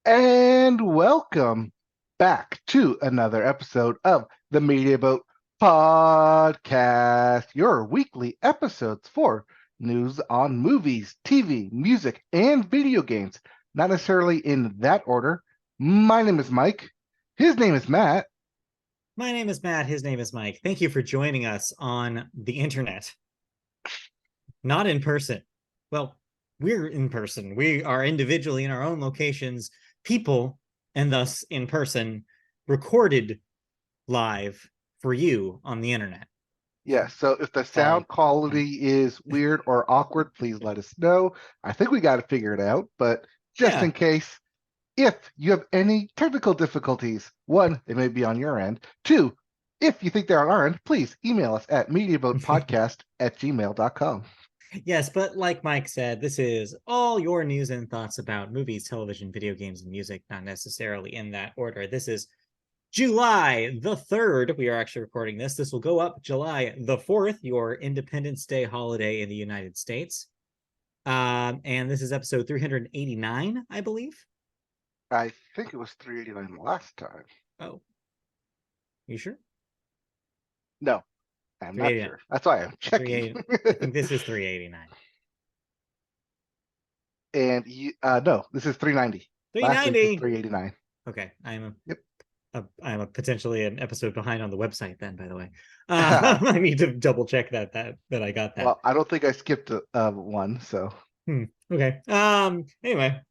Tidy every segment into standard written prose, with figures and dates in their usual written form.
And welcome back to another episode of the Media Boat Podcast, your weekly episodes for news on movies, TV, music, and video games. Not necessarily in that order. My name is Mike. His name is Matt. My name is Matt. His name is Mike. Thank you for joining us on the internet. Not in person. Well, we're in person. We are individually in our own locations, people, and thus in person, recorded live for you on the internet. Yeah, so if the sound quality is weird or awkward, please let us know. I think we got to figure it out, but just in case, if you have any technical difficulties, one, they may be on your end. Two, if you think they're on our end, please email us at mediaboatpodcast@gmail.com. Yes, but like Mike said, this is all your news and thoughts about movies, television, video games, and music, not necessarily in that order. This is July the 3rd. We are actually recording this. This will go up July the 4th, your Independence Day holiday in the United States. And this is episode 389, I believe. I think it was 389 last time. Oh. You sure? No, I'm not sure. That's why I'm checking. I think this is 389. And no, this is 390. 390. 389. Okay, I'm a potentially an episode behind on the website then, by the way. I need to double check that I got that. Well, I don't think I skipped one, so. Okay. Anyway,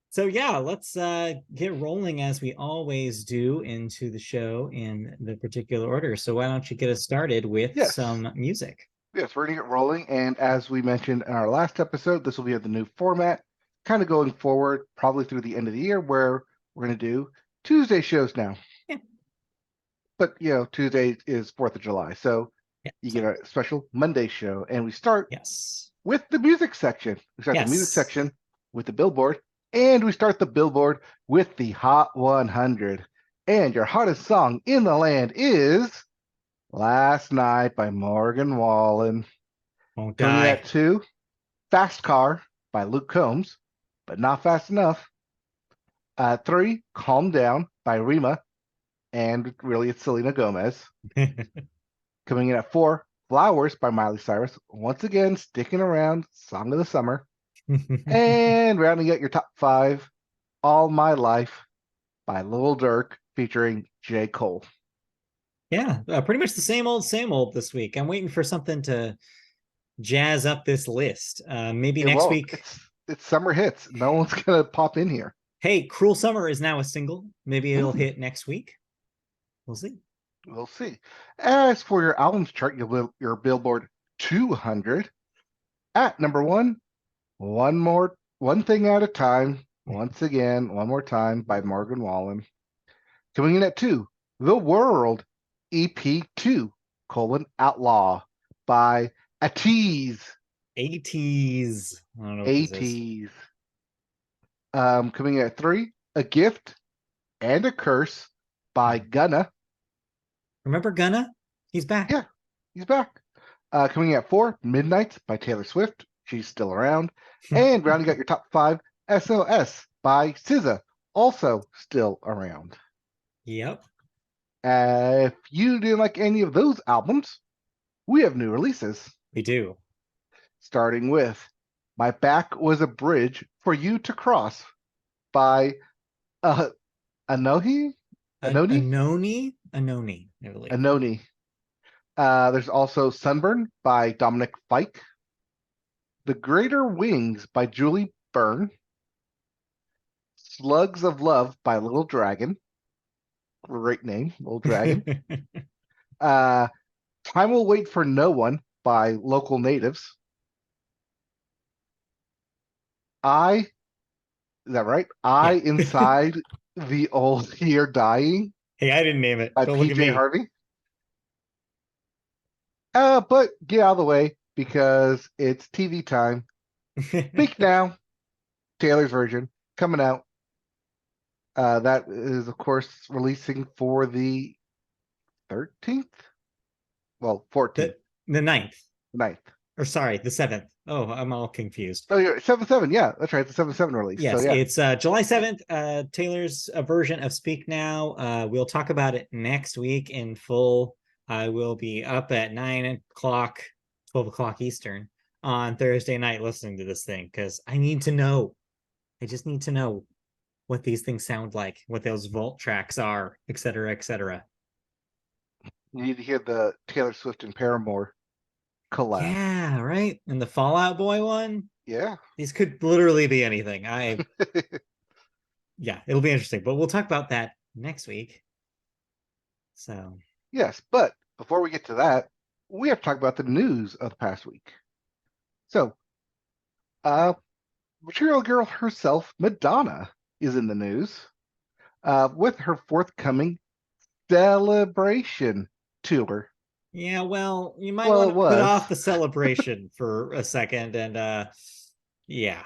so yeah, let's get rolling as we always do into the show in the particular order. So why don't you get us started with some music? Yes, we're going to get rolling. And as we mentioned in our last episode, this will be the new format, kind of going forward, probably through the end of the year, where we're going to do Tuesday shows now. Yeah. But, Tuesday is 4th of July. So you get a special Monday show. And we start with the music section. We start the music section with the Billboard. And we start the Billboard with the Hot 100. And your hottest song in the land is Last Night by Morgan Wallen. Won't Coming die. at 2, Fast Car by Luke Combs, but not fast enough. 3, Calm Down by Rima, and really it's Selena Gomez. Coming in at 4, Flowers by Miley Cyrus. Once again, sticking around, Song of the Summer. And rounding out your top 5, All My Life by Lil Durk featuring J. Cole. Yeah, pretty much the same old this week. I'm waiting for something to jazz up this list. Maybe next week. It's summer hits. No one's going to pop in here. Hey, Cruel Summer is now a single. Maybe it'll hit next week. We'll see. We'll see. As for your albums chart, your Billboard 200. At number 1, One Thing at a Time. Once again, one more time by Morgan Wallen. Coming in at 2, The World EP2, Outlaw by ATEEZ. ATEEZ. I don't know what ATEEZ. Coming in at 3, A Gift and a Curse by Gunna. Remember Gunna? He's back. Yeah, he's back. Coming in at 4, Midnight by Taylor Swift. She's still around. And rounding out your top 5, SOS by SZA. Also still around. Yep. If you didn't like any of those albums, we have new releases. We do. Starting with My Back Was a Bridge for You to Cross by Anoni. There's also Sunburn by Dominic Fike. The Greater Wings by Julie Byrne. Slugs of Love by Little Dragon. Great name, Little Dragon. Time Will Wait for No One by Local Natives. Is that right? Inside the Old Year Dying. Hey, I didn't name it. By PJ Harvey. But get out of the way because it's TV time. Speak Now, Taylor's version, coming out. That is, of course, releasing for the 13th? Well, 14th. The 9th. 9th. Or sorry, the 7th Oh, I'm all confused. Oh, yeah, 7/7. Yeah, that's right. It's a 7/7 release. So Yes, yeah, it's July 7th. Taylor's version of Speak Now. We'll talk about it next week in full. I will be up at 9 o'clock, 12 o'clock Eastern on Thursday night listening to this thing because I need to know. I just need to know what these things sound like, what those vault tracks are, et cetera, et cetera. you need to hear the Taylor Swift and Paramore collab. Yeah, right. And the Fallout Boy one, Yeah. these could literally be anything. Yeah, it'll be interesting, but we'll talk about that next week. So, Yes, but before we get to that, we have to talk about the news of the past week. So, uh, Material Girl herself, Madonna, is in the news with her forthcoming Celebration tour. yeah, well, you might Well, want it to put was. off the celebration for a second and yeah.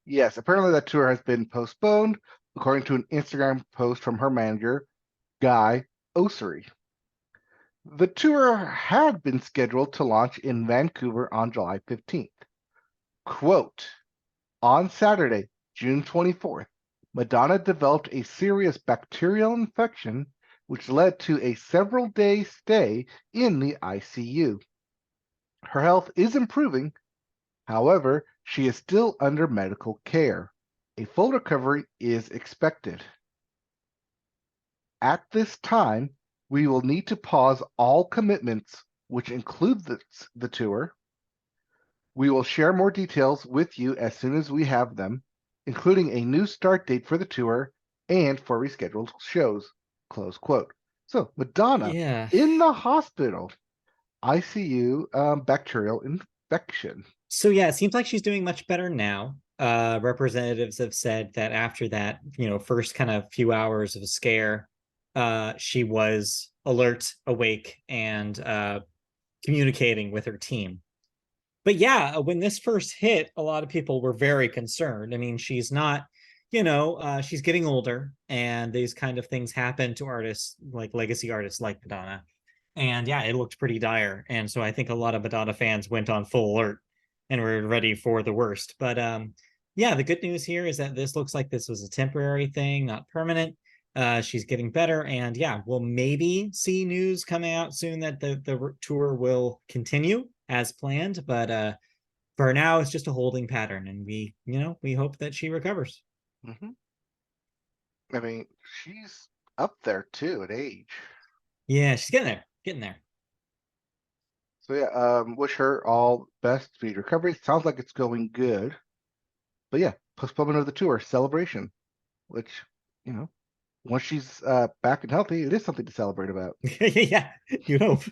Yes, apparently that tour has been postponed, according to an Instagram post from her manager, Guy Ossery. The tour had been scheduled to launch in Vancouver on July 15th. Quote, on Saturday, June 24th, Madonna developed a serious bacterial infection which led to a several-day stay in the ICU. Her health is improving. However, she is still under medical care. A full recovery is expected. At this time, we will need to pause all commitments, which include the tour. We will share more details with you as soon as we have them, including a new start date for the tour and for rescheduled shows. Close quote. So Madonna Yeah. in the hospital, ICU, bacterial infection. So yeah, it seems like she's doing much better now. Representatives have said that after that, first kind of few hours of a scare, she was alert, awake, and communicating with her team. But yeah, when this first hit, a lot of people were very concerned. I mean, she's not, she's getting older, and these kind of things happen to artists like legacy artists like Madonna. And yeah, it looked pretty dire. And so I think a lot of Madonna fans went on full alert and were ready for the worst. But yeah, the good news here is that this looks like this was a temporary thing, not permanent. She's getting better, and yeah, we'll maybe see news coming out soon that the tour will continue as planned. But for now, it's just a holding pattern, and we hope that she recovers. Mm-hmm. I mean, she's up there too at age. Yeah, she's getting there, getting there. So yeah, wish her all best speed recovery. Sounds like it's going good. But yeah, postponement of the tour, celebration, which, you know, once she's back and healthy, it is something to celebrate about. Yeah, you hope.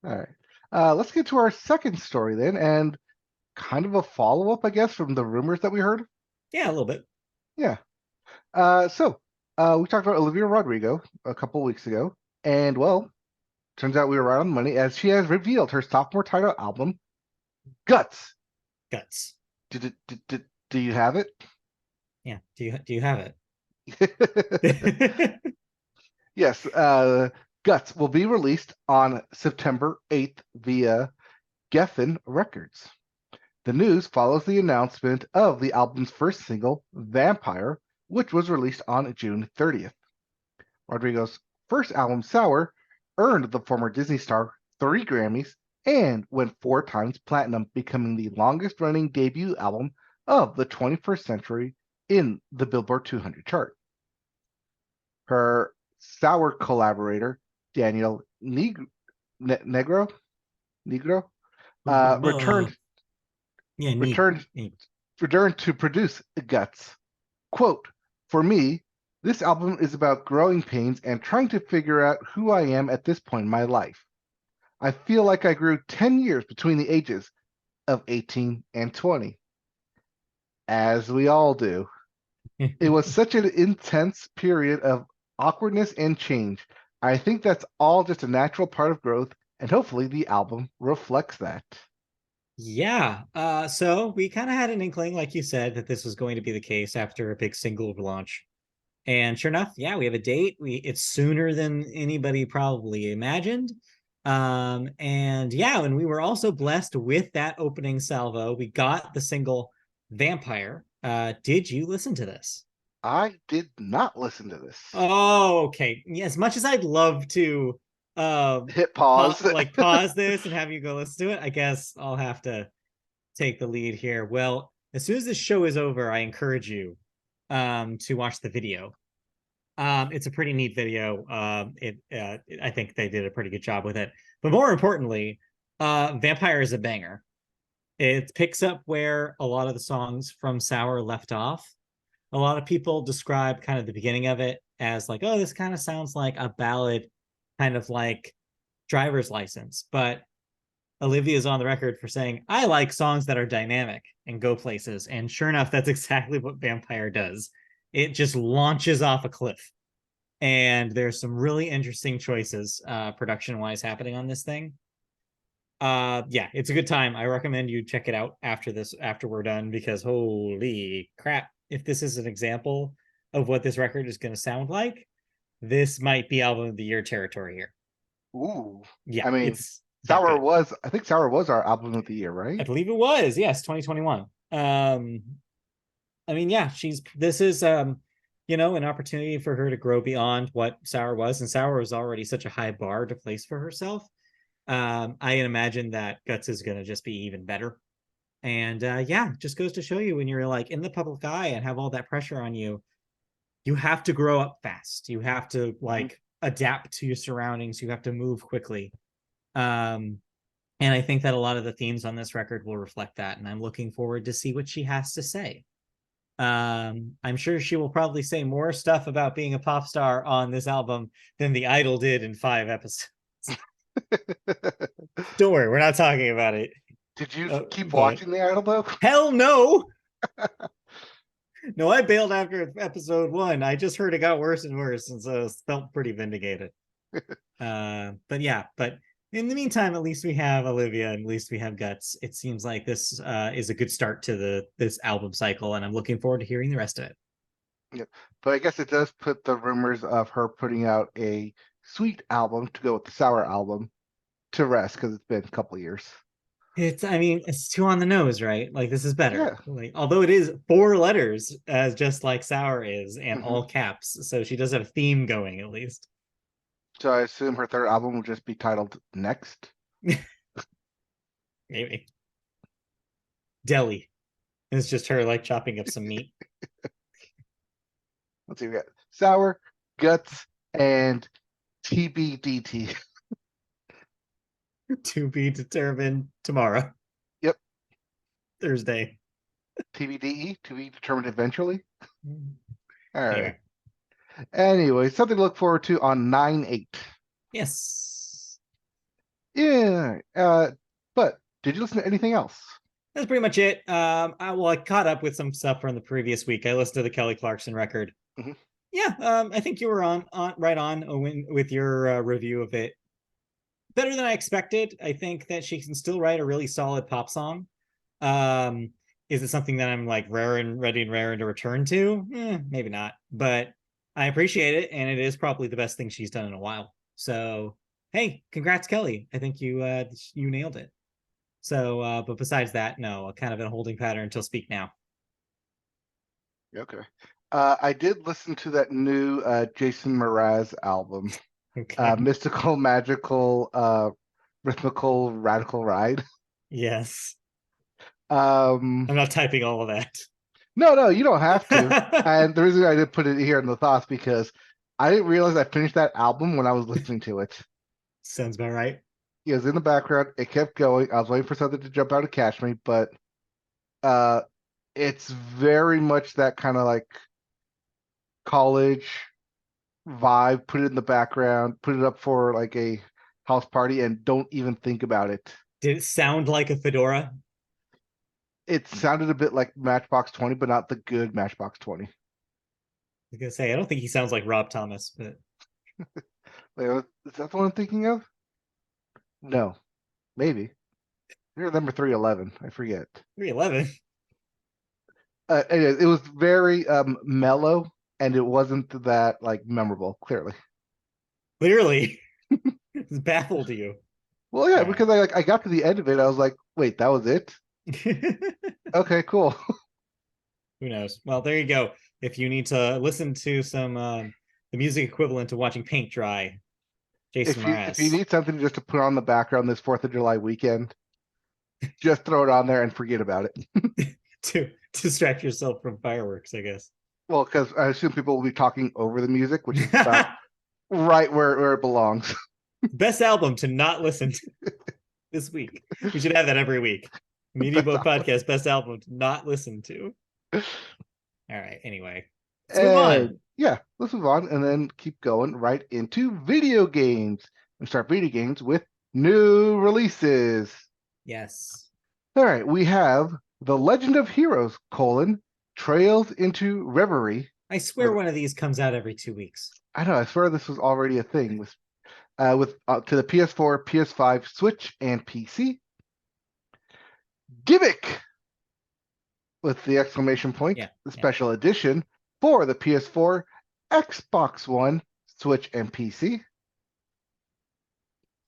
All right. Let's get to our second story then, and kind of a follow-up, I guess, from the rumors that we heard. Yeah, a little bit. Yeah. So we talked about Olivia Rodrigo a couple weeks ago, and well, turns out we were right on the money as she has revealed her sophomore title album, Guts. Guts. Do you have it? Yeah. Do you have it? Yes. Guts will be released on September 8th via Geffen Records. The news follows the announcement of the album's first single, Vampire, which was released on June 30th. Rodrigo's first album, Sour, earned the former Disney star 3 Grammys and went 4 times platinum, becoming the longest-running debut album of the 21st century in the Billboard 200 chart. Her Sour collaborator, Daniel Negro, returned Yeah, returned to produce Guts. Quote, for me, this album is about growing pains and trying to figure out who I am at this point in my life. I feel like I grew 10 years between the ages of 18 and 20. As we all do. It was such an intense period of awkwardness and change. I think that's all just a natural part of growth, and hopefully the album reflects that. Yeah. So we kind of had an inkling, like you said, that this was going to be the case after a big single launch. And sure enough, yeah, we have a date. It's sooner than anybody probably imagined. And yeah, and we were also blessed with that opening salvo. We got the single Vampire. Did you listen to this? I did not listen to this. Oh, okay. Yeah, as much as I'd love to Hit pause. pause this and have you go listen to it, I guess I'll have to take the lead here. Well, as soon as this show is over, I encourage you to watch the video. It's a pretty neat video. I think they did a pretty good job with it. But more importantly, Vampire is a banger. It picks up where a lot of the songs from Sour left off. A lot of people describe kind of the beginning of it as like, oh, this kind of sounds like a ballad, kind of like Driver's License. But Olivia's on the record for saying, I like songs that are dynamic and go places. And sure enough, that's exactly what Vampire does. It just launches off a cliff. And there's some really interesting choices production-wise happening on this thing. Yeah, it's a good time. I recommend you check it out after we're done, because holy crap, if this is an example of what this record is going to sound like, this might be album of the year territory here. Ooh. Yeah, I mean, it's I think Sour was our album of the year, right? I believe it was. Yes, 2021. I mean, yeah, this is an opportunity for her to grow beyond what Sour was, and Sour was already such a high bar to place for herself. I imagine that Guts is going to just be even better. And yeah, just goes to show you, when you're like in the public eye and have all that pressure on you, you have to grow up fast. You have to like adapt to your surroundings. You have to move quickly. And I think that a lot of the themes on this record will reflect that. And I'm looking forward to see what she has to say. I'm sure she will probably say more stuff about being a pop star on this album than The Idol did in 5 episodes. Don't worry, we're not talking about it. Did you keep watching The Idol though? Hell no. No, I bailed after episode 1. I just heard it got worse and worse, and so felt pretty vindicated. But yeah, but in the meantime, at least we have Olivia, and at least we have Guts. It seems like this is a good start to this album cycle, and I'm looking forward to hearing the rest of it. Yep. But I guess it does put the rumors of her putting out a sweet album to go with the Sour album to rest, because it's been a couple of years. It's too on the nose, right? Like, this is better. Yeah. Like, although it is 4 letters, as just like Sour is, and all caps, so she does have a theme going at least. So I assume her third album will just be titled Next. Maybe. Deli. It's just her like chopping up some meat. Let's see, we got Sour, Guts, and TBDT. To be determined tomorrow. Yep. Thursday. TBDE, to be determined eventually. All right. Anyway. Anyway, something to look forward to on 9/8. Yes. Yeah. But did you listen to anything else? That's pretty much it. I caught up with some stuff from the previous week. I listened to the Kelly Clarkson record. Yeah, I think you were right on with your review of it. Better than I expected. I think that she can still write a really solid pop song. Is it something that I'm like raring to return to? Maybe not, but I appreciate it, and it is probably the best thing she's done in a while. So, hey, congrats, Kelly. I think you nailed it. So, but besides that, no, kind of in a holding pattern until Speak Now. Okay. I did listen to that new Jason Mraz album. Okay. Mystical, Magical, Rhythmical, Radical Ride. Yes. I'm not typing all of that. No, you don't have to. And the reason I did put it here in the thoughts, because I didn't realize I finished that album when I was listening to it. Sounds about right. It was in the background. It kept going. I was waiting for something to jump out and catch me, but it's very much that kind of like college vibe. Put it in the background, put it up for like a house party, and don't even think about it. Did it sound like a fedora? It sounded a bit like Matchbox 20, but not the good Matchbox 20. I was gonna say, I don't think he sounds like Rob Thomas, but Wait, is that the one I'm thinking of? No, maybe. You're number 311. I forget. 311. It was very mellow, and it wasn't that like memorable. Clearly. It's baffled you. Well, yeah, All because I got to the end of it, I was like, wait, that was it? right. Okay, cool. Who knows? Well, there you go. If you need to listen to some the music equivalent to watching paint dry, Jason If you Mraz. need something just to put on the background this 4th of July weekend, just throw it on there and forget about it. To distract yourself from fireworks, I guess. Well, because I assume people will be talking over the music, which is about right where it belongs. Best album to not listen to this week. We should have that every week. Media Best Boat album. Podcast, best album to not listen to. All right. Anyway, let's move on. And yeah, let's move on and then keep going right into video games. And start video games with new releases. Yes. All right, we have The Legend of Heroes, Trails into Reverie. I swear one of these comes out every 2 weeks. I know, I swear this was already a thing with to the PS4, PS5, Switch, and PC. Gimmick with the exclamation point, the special edition for the PS4, Xbox One, Switch, and PC.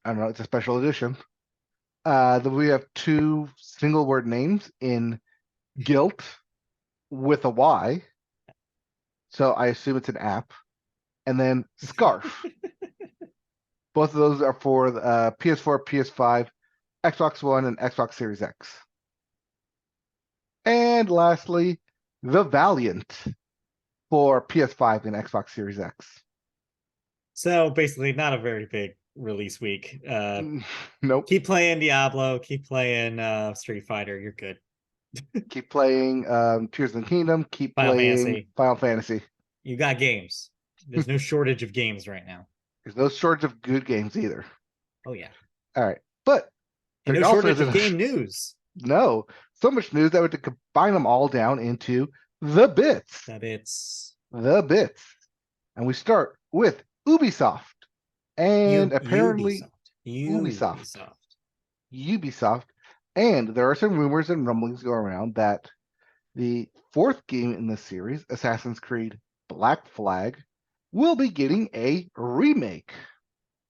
I don't know, it's a special edition. Then we have 2 single word names in Guilt with a Y. So I assume it's an app. And then Scarf. Both of those are for the PS4, PS5, Xbox One, and Xbox Series X. And lastly, The Valiant for PS5 and Xbox Series X. So basically, not a very big release week. Nope. Keep playing Diablo. Keep playing Street Fighter. You're good. Keep playing Tears of the Kingdom. Keep playing Final Fantasy. You got games. There's no shortage of games right now. There's no shortage of good games either. Oh yeah. All right, but and no shortage of game news. No, so much news that we had to combine them all down into the bits. The bits. And we start with Ubisoft. And apparently Ubisoft. And there are some rumors and rumblings going around that the 4th game in the series, Assassin's Creed Black Flag, will be getting a remake.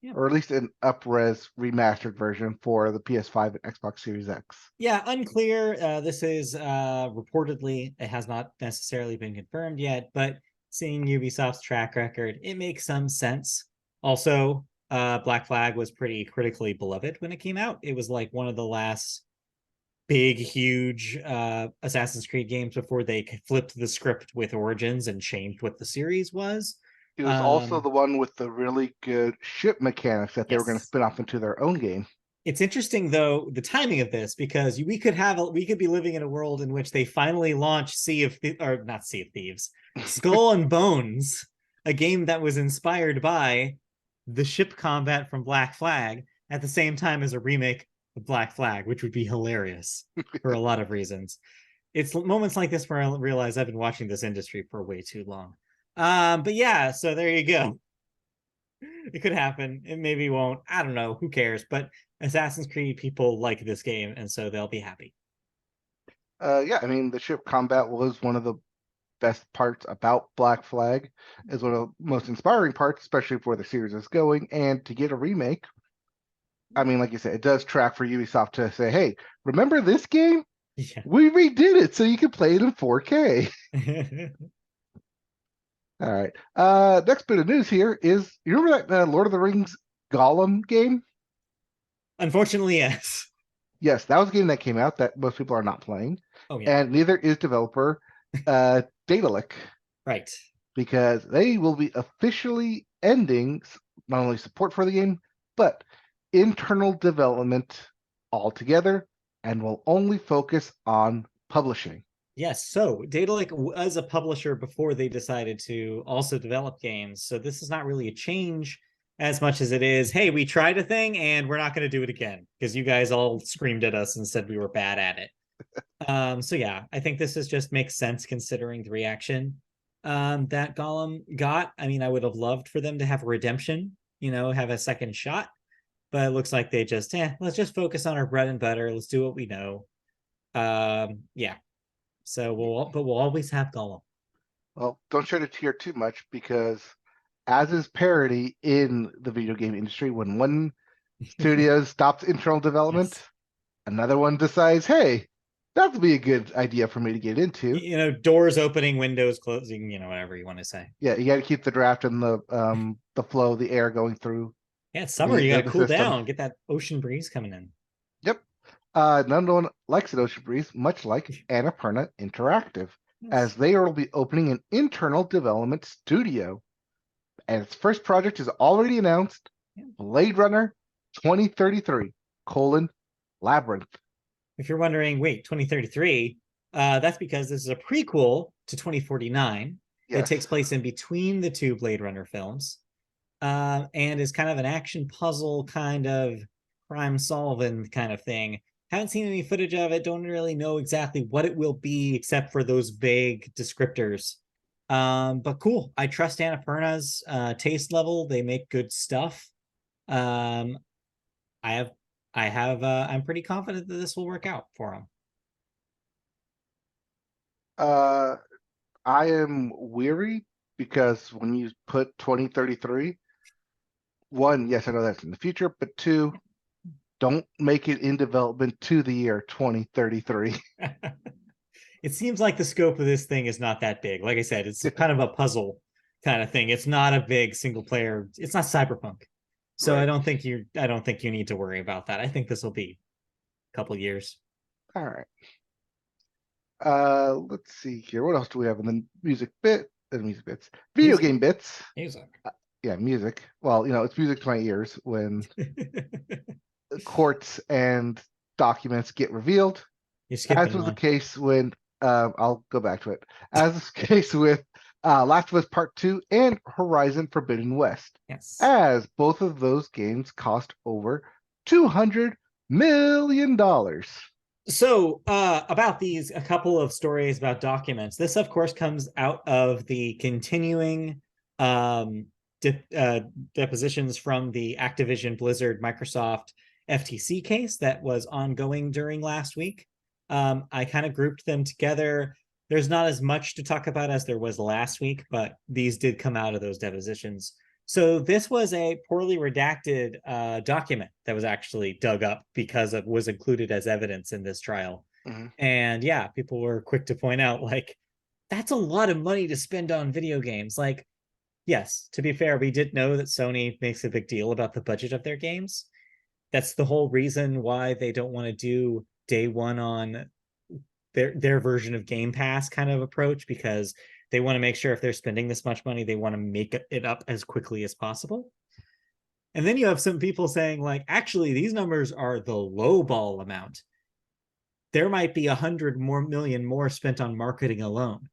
Yeah. Or at least an up-res remastered version for the PS5 and Xbox Series X. Yeah, unclear. This is reportedly, it has not necessarily been confirmed yet, but seeing Ubisoft's track record, it makes some sense. Also, Black Flag was pretty critically beloved when it came out. It was like one of the last big, huge Assassin's Creed games before they flipped the script with Origins and changed what the series was. It was also the one with the really good ship mechanics that they were going to spin off into their own game. It's interesting, though, the timing of this, because we could be living in a world in which they finally launch Skull and Bones, a game that was inspired by the ship combat from Black Flag at the same time as a remake of Black Flag, which would be hilarious for a lot of reasons. It's moments like this where I realize I've been watching this industry for way too long. But yeah, so there you go. It could happen. It maybe won't. I don't know. Who cares? But Assassin's Creed people like this game, and so they'll be happy. Yeah, I mean, the ship combat was one of the best parts about Black Flag. Is one of the most inspiring parts, especially for the series is going. And to get a remake, I mean, like you said, it does track for Ubisoft to say, hey, remember this game? Yeah. We redid it so you can play it in 4K. All right. Next bit of news here is, you remember that Lord of the Rings Gollum game? Unfortunately, yes. Yes, that was a game that came out that most people are not playing. Oh, yeah. And neither is developer Daedalic. Right. Because they will be officially ending not only support for the game, but internal development altogether, and will only focus on publishing. Yes, so Daedalic was a publisher before they decided to also develop games. So this is not really a change as much as it is, hey, we tried a thing and we're not going to do it again because you guys all screamed at us and said we were bad at it. So yeah, I think this is just makes sense considering the reaction that Gollum got. I mean, I would have loved for them to have a redemption, have a second shot, but it looks like they just, let's just focus on our bread and butter. Let's do what we know. Yeah. So we'll always have Gollum. Well, don't shed a tear too much, because as is parody in the video game industry, when one studio stops internal development. Yes. Another one decides, hey, that would be a good idea for me to get into. Doors opening, windows closing, whatever you want to say. Yeah, you got to keep the draft and the flow, the air going through Yeah, it's summer. You got to the cool system. down, get that ocean breeze coming in. Yep. No one likes an ocean breeze, much like Annapurna Interactive, as Yes. they will be opening an internal development studio. And its first project is already announced, Blade Runner 2033, Labyrinth. If you're wondering, wait, 2033, that's because this is a prequel to 2049. It Yes. takes place in between the two Blade Runner films, and is kind of an action puzzle kind of crime solving kind of thing. Haven't seen any footage of it. Don't really know exactly what it will be, except for those vague descriptors. But cool. I trust Annapurna's taste level. They make good stuff. Um, I have, I'm pretty confident that this will work out for them. Uh, I am weary because when you put 2033, one, yes, I know that's in the future, but two, don't make it in development to the year 2033. It seems like the scope of this thing is not that big. Like I said, it's kind of a puzzle kind of thing. It's not a big single player. It's not Cyberpunk. So Right. I don't think you need to worry about that. I think this will be a couple years. All right. Let's see here. What else do we have in the music bit? Music bits. Video Music. game bits. Music. Yeah, music. Well, it's music to my ears when courts and documents get revealed. You're skipping As was the one. case when I'll go back to it. As was the case with Last of Us Part 2 and Horizon Forbidden West. Yes. As both of those games cost over $200 million. So about these, a couple of stories about documents. This, of course, comes out of the continuing depositions from the Activision Blizzard Microsoft FTC case that was ongoing during last week. I kind of grouped them together. There's not as much to talk about as there was last week, but these did come out of those depositions. So this was a poorly redacted document that was actually dug up because it was included as evidence in this trial. Mm-hmm. And yeah, people were quick to point out, like, that's a lot of money to spend on video games. Like, yes, to be fair, we did know that Sony makes a big deal about the budget of their games. That's the whole reason why they don't want to do day one on their version of Game Pass kind of approach, because they want to make sure if they're spending this much money, they want to make it up as quickly as possible. And then you have some people saying, like, actually, these numbers are the low ball amount. There might be 100 million more spent on marketing alone,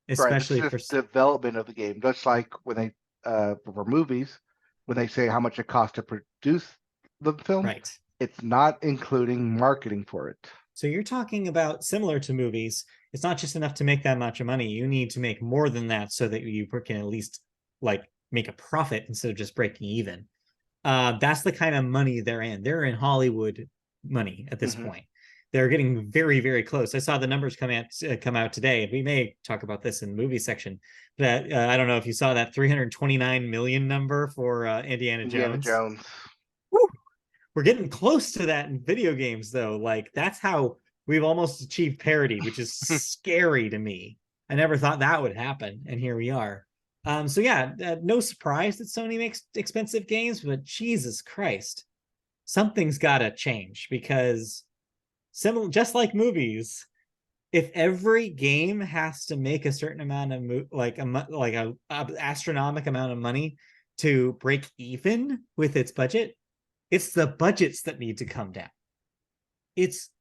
Right. This especially is for just development of the game. Just like when they for movies, when they say how much it costs to produce the film, right. It's not including marketing for it. So you're talking about, similar to movies, it's not just enough to make that much money. You need to make more than that so that you can at least like make a profit instead of just breaking even. That's the kind of money they're in. They're in Hollywood money at this point. They're getting very, very close. I saw the numbers come out today. We may talk about this in the movie section, but I don't know if you saw that 329 million number for Indiana Jones. Woo! We're getting close to that in video games, though. Like, that's how we've almost achieved parity, which is scary to me. I never thought that would happen, and here we are. So yeah, no surprise that Sony makes expensive games, but Jesus Christ, something's got to change, because just like movies, if every game has to make a certain amount of like a astronomical amount of money to break even with its budget, it's the budgets that need to come down. It's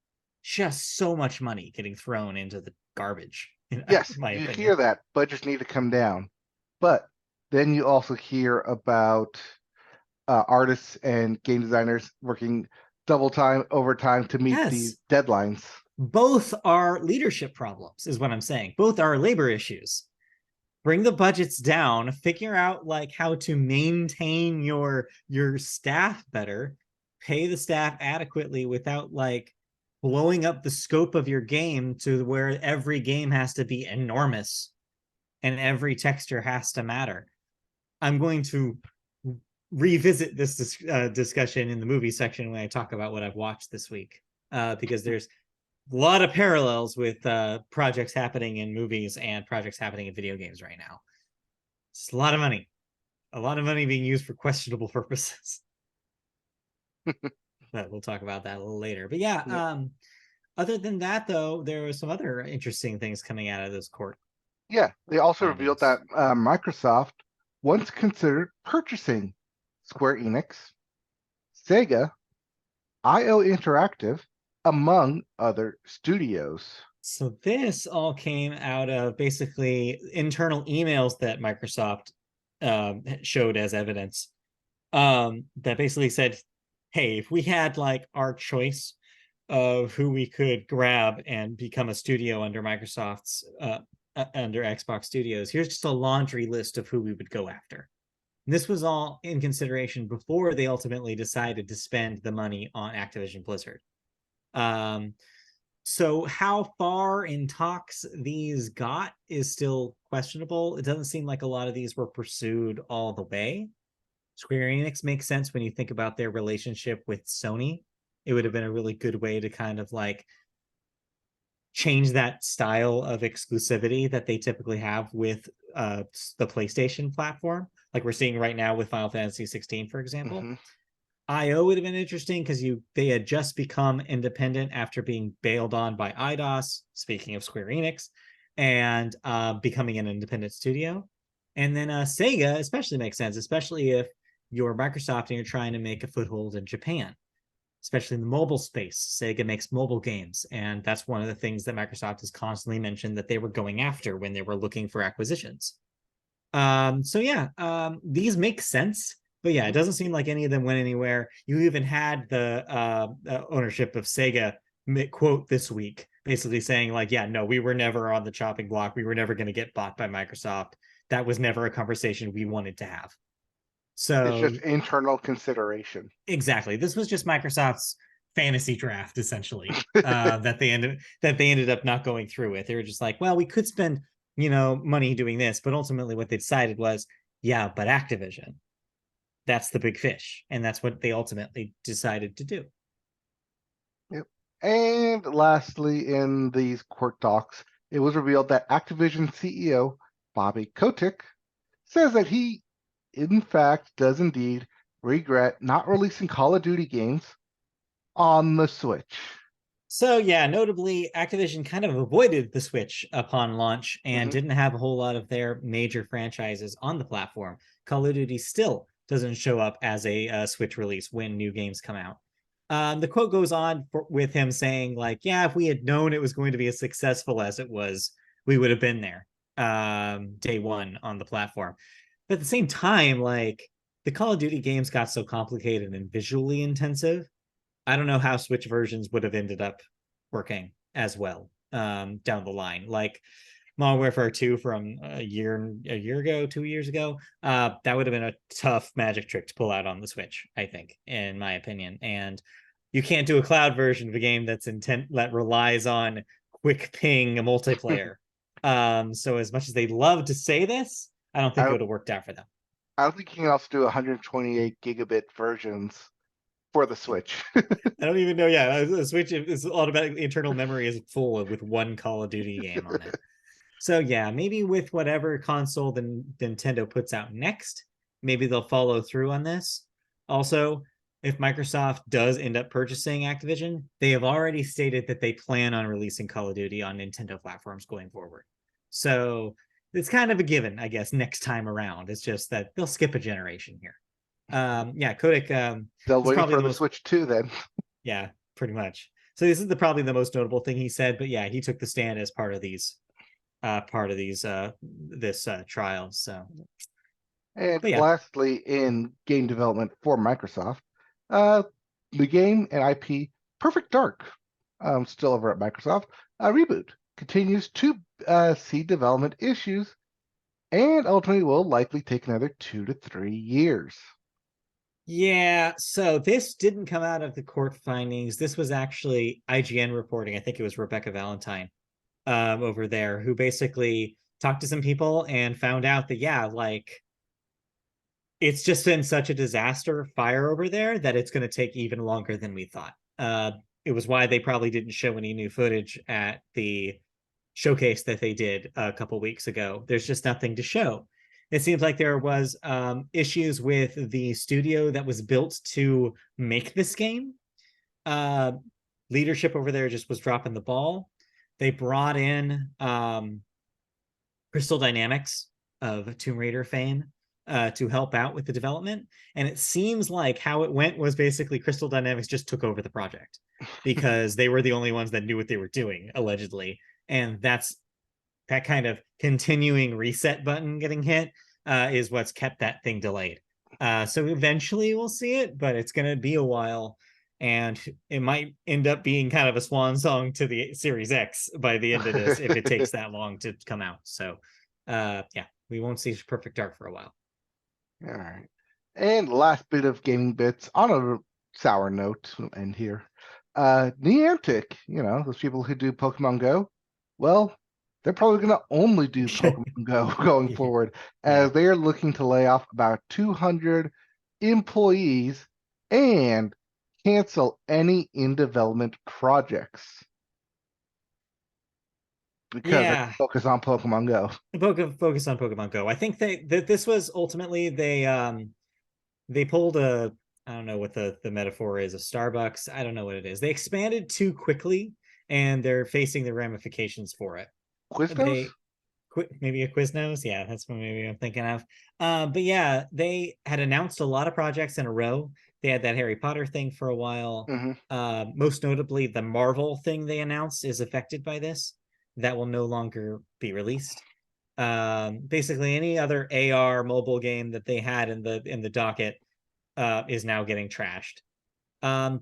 just so much money getting thrown into the garbage. Yes, you hear that budgets need to come down, but then you also hear about artists and game designers working double time, overtime to meet these deadlines. Both are leadership problems, is what I'm saying. Both are labor issues. Bring the budgets down, figure out like how to maintain your staff better, pay the staff adequately without like blowing up the scope of your game to where every game has to be enormous and every texture has to matter. I'm going to revisit this discussion in the movie section when I talk about what I've watched this week, because there's a lot of parallels with projects happening in movies and projects happening in video games right now. It's a lot of money being used for questionable purposes. But we'll talk about that a little later. But yeah, other than that, though, there were some other interesting things coming out of this court. Yeah, they also findings. revealed that Microsoft once considered purchasing Square Enix, Sega, IO Interactive, among other studios. So this all came out of basically internal emails that Microsoft showed as evidence, that basically said, hey, if we had like our choice of who we could grab and become a studio under Microsoft's under Xbox Studios, here's just a laundry list of who we would go after. And this was all in consideration before they ultimately decided to spend the money on Activision Blizzard. So how far in talks these got is still questionable. It doesn't seem like a lot of these were pursued all the way. Square Enix makes sense when you think about their relationship with Sony. It would have been a really good way to kind of like change that style of exclusivity that they typically have with the PlayStation platform, like we're seeing right now with Final Fantasy 16, for example. Mm-hmm. IO would have been interesting because they had just become independent after being bailed on by IDOS, speaking of Square Enix, and becoming an independent studio. And then Sega especially makes sense, especially if you're Microsoft and you're trying to make a foothold in Japan, especially in the mobile space. Sega makes mobile games, and that's one of the things that Microsoft has constantly mentioned that they were going after when they were looking for acquisitions. So yeah, these make sense. But yeah, it doesn't seem like any of them went anywhere. You even had the ownership of Sega quote this week, basically saying like, yeah, no, we were never on the chopping block. We were never going to get bought by Microsoft. That was never a conversation we wanted to have. So it's just internal consideration. Exactly. This was just Microsoft's fantasy draft, essentially, that they ended up not going through with. They were just like, well, we could spend, money doing this, but ultimately what they decided was, yeah, but Activision. That's the big fish, and that's what they ultimately decided to do. Yep. And lastly, in these court talks, it was revealed that Activision CEO Bobby Kotick says that he, in fact, does indeed regret not releasing Call of Duty games on the Switch. So yeah, notably, Activision kind of avoided the Switch upon launch and didn't have a whole lot of their major franchises on the platform. Call of Duty still doesn't show up as a Switch release when new games come out. The quote goes on with him saying like, yeah, if we had known it was going to be as successful as it was, we would have been there day one on the platform. But at the same time, like the Call of Duty games got so complicated and visually intensive. I don't know how Switch versions would have ended up working as well down the line. Like Modern Warfare 2 from a year ago, 2 years ago, that would have been a tough magic trick to pull out on the Switch, I think, in my opinion. And you can't do a cloud version of a game that relies on quick ping multiplayer. So as much as they'd love to say this, I don't think it would have worked out for them. I don't think you can also do 128 gigabit versions for the Switch. I don't even know. Yeah, the Switch is automatically internal memory is full with one Call of Duty game on it. So yeah, maybe with whatever console the Nintendo puts out next, maybe they'll follow through on this. Also, if Microsoft does end up purchasing Activision, they have already stated that they plan on releasing Call of Duty on Nintendo platforms going forward. So it's kind of a given, I guess, next time around. It's just that they'll skip a generation here. Yeah, Kotick. They'll wait for the Switch 2 then. Yeah, pretty much. So this is probably the most notable thing he said. But yeah, he took the stand as part of this trial. So, and lastly, in game development for Microsoft, the game and IP Perfect Dark, still over at Microsoft, reboot continues to see development issues, and ultimately will likely take another 2 to 3 years. Yeah, so this didn't come out of the court findings. This was actually IGN reporting. I think it was Rebecca Valentine over there, who basically talked to some people and found out that, yeah, like it's just been such a disaster fire over there that it's going to take even longer than we thought. It was why they probably didn't show any new footage at the showcase that they did a couple weeks ago. There's just nothing to show. It seems like there was issues with the studio that was built to make this game. Leadership over there just was dropping the ball. They brought in Crystal Dynamics of Tomb Raider fame to help out with the development. And it seems like how it went was basically Crystal Dynamics just took over the project because they were the only ones that knew what they were doing, allegedly. And that's that kind of continuing reset button getting hit is what's kept that thing delayed. So eventually we'll see it, but it's going to be a while. And it might end up being kind of a swan song to the Series X by the end of this if it takes that long to come out. So, yeah, we won't see Perfect Dark for a while. All right. And last bit of gaming bits on a sour note, we'll end here. Niantic, those people who do Pokemon Go, well, they're probably going to only do Pokemon Go going forward, as they are looking to lay off about 200 employees and cancel any in-development projects because they focus on Pokemon Go. Focus on Pokemon Go. I think that this was ultimately they pulled a, I don't know what the metaphor is, a Starbucks. I don't know what it is. They expanded too quickly and they're facing the ramifications for it. Quiznos? Maybe a Quiznos. Yeah, that's what maybe I'm thinking of. But yeah, they had announced a lot of projects in a row. They had that Harry Potter thing for a while. Mm-hmm. Most notably, the Marvel thing they announced is affected by this. That will no longer be released. Basically, any other AR mobile game that they had in the docket is now getting trashed.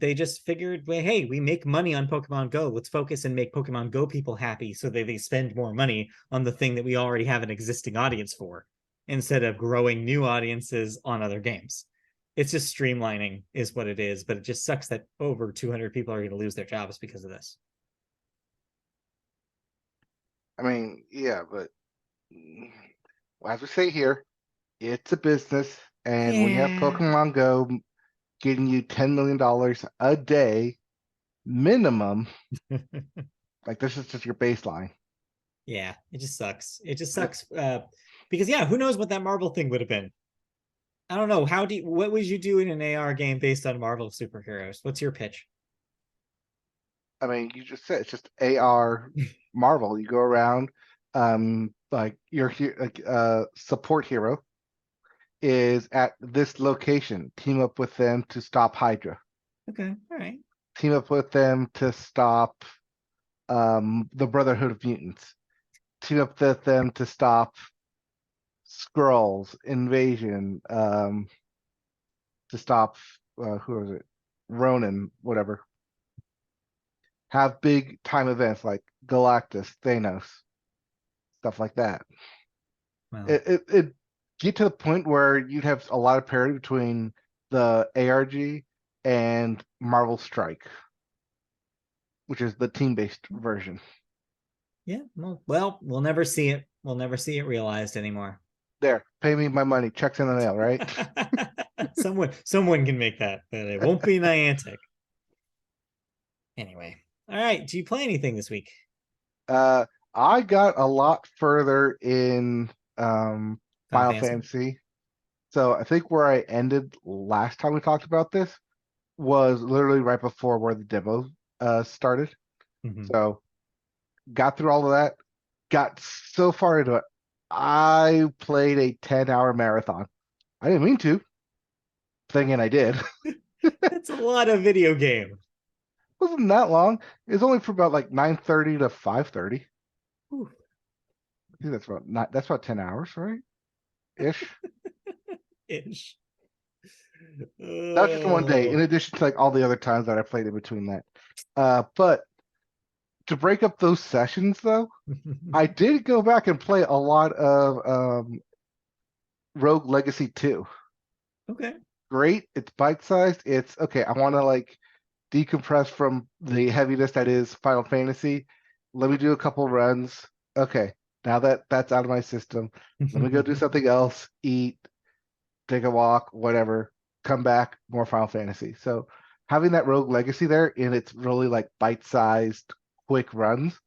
They just figured, well, hey, we make money on Pokemon Go. Let's focus and make Pokemon Go people happy so that they spend more money on the thing that we already have an existing audience for, instead of growing new audiences on other games. It's just streamlining is what it is, but it just sucks that over 200 people are going to lose their jobs because of this. I mean, yeah, but as we say here, it's a business, and when you have Pokemon Go getting you $10 million a day minimum, like this is just your baseline. Yeah, it just sucks. It just sucks because who knows what that Marvel thing would have been? I don't know. What would you do in an AR game based on Marvel superheroes? What's your pitch? I mean, you just said it's just AR Marvel. You go around, like your support hero is at this location. Team up with them to stop Hydra. Okay, all right. Team up with them to stop the Brotherhood of Mutants. Team up with them to stop Skrulls invasion. To stop who is it? Ronan, whatever. Have big time events like Galactus, Thanos, stuff like that. Wow. It get to the point where you'd have a lot of parity between the ARG and Marvel Strike, which is the team-based version. Yeah, well, we'll never see it. We'll never see it realized anymore. There, pay me my money. Checks in the mail, right? Someone can make that, but it won't be Niantic. Anyway, all right. Do you play anything this week? I got a lot further in Final Fantasy. So I think where I ended last time we talked about this was literally right before where the demo started. Mm-hmm. So got through all of that, got so far into it. I played a 10-hour marathon. I didn't mean to. Thinking I did. That's a lot of video game. Wasn't that long. It was only for about like 9:30 to 5:30. I think that's about 10 hours, right? Ish. Ish. That was just one day, in addition to like all the other times that I played in between that. But to break up those sessions, though, I did go back and play a lot of Rogue Legacy 2. Okay. Great. It's bite-sized. It's okay. I want to like decompress from the heaviness that is Final Fantasy. Let me do a couple runs. Okay. Now that that's out of my system, let me go do something else, eat, take a walk, whatever, come back, more Final Fantasy. So having that Rogue Legacy there and it's really like bite-sized, quick runs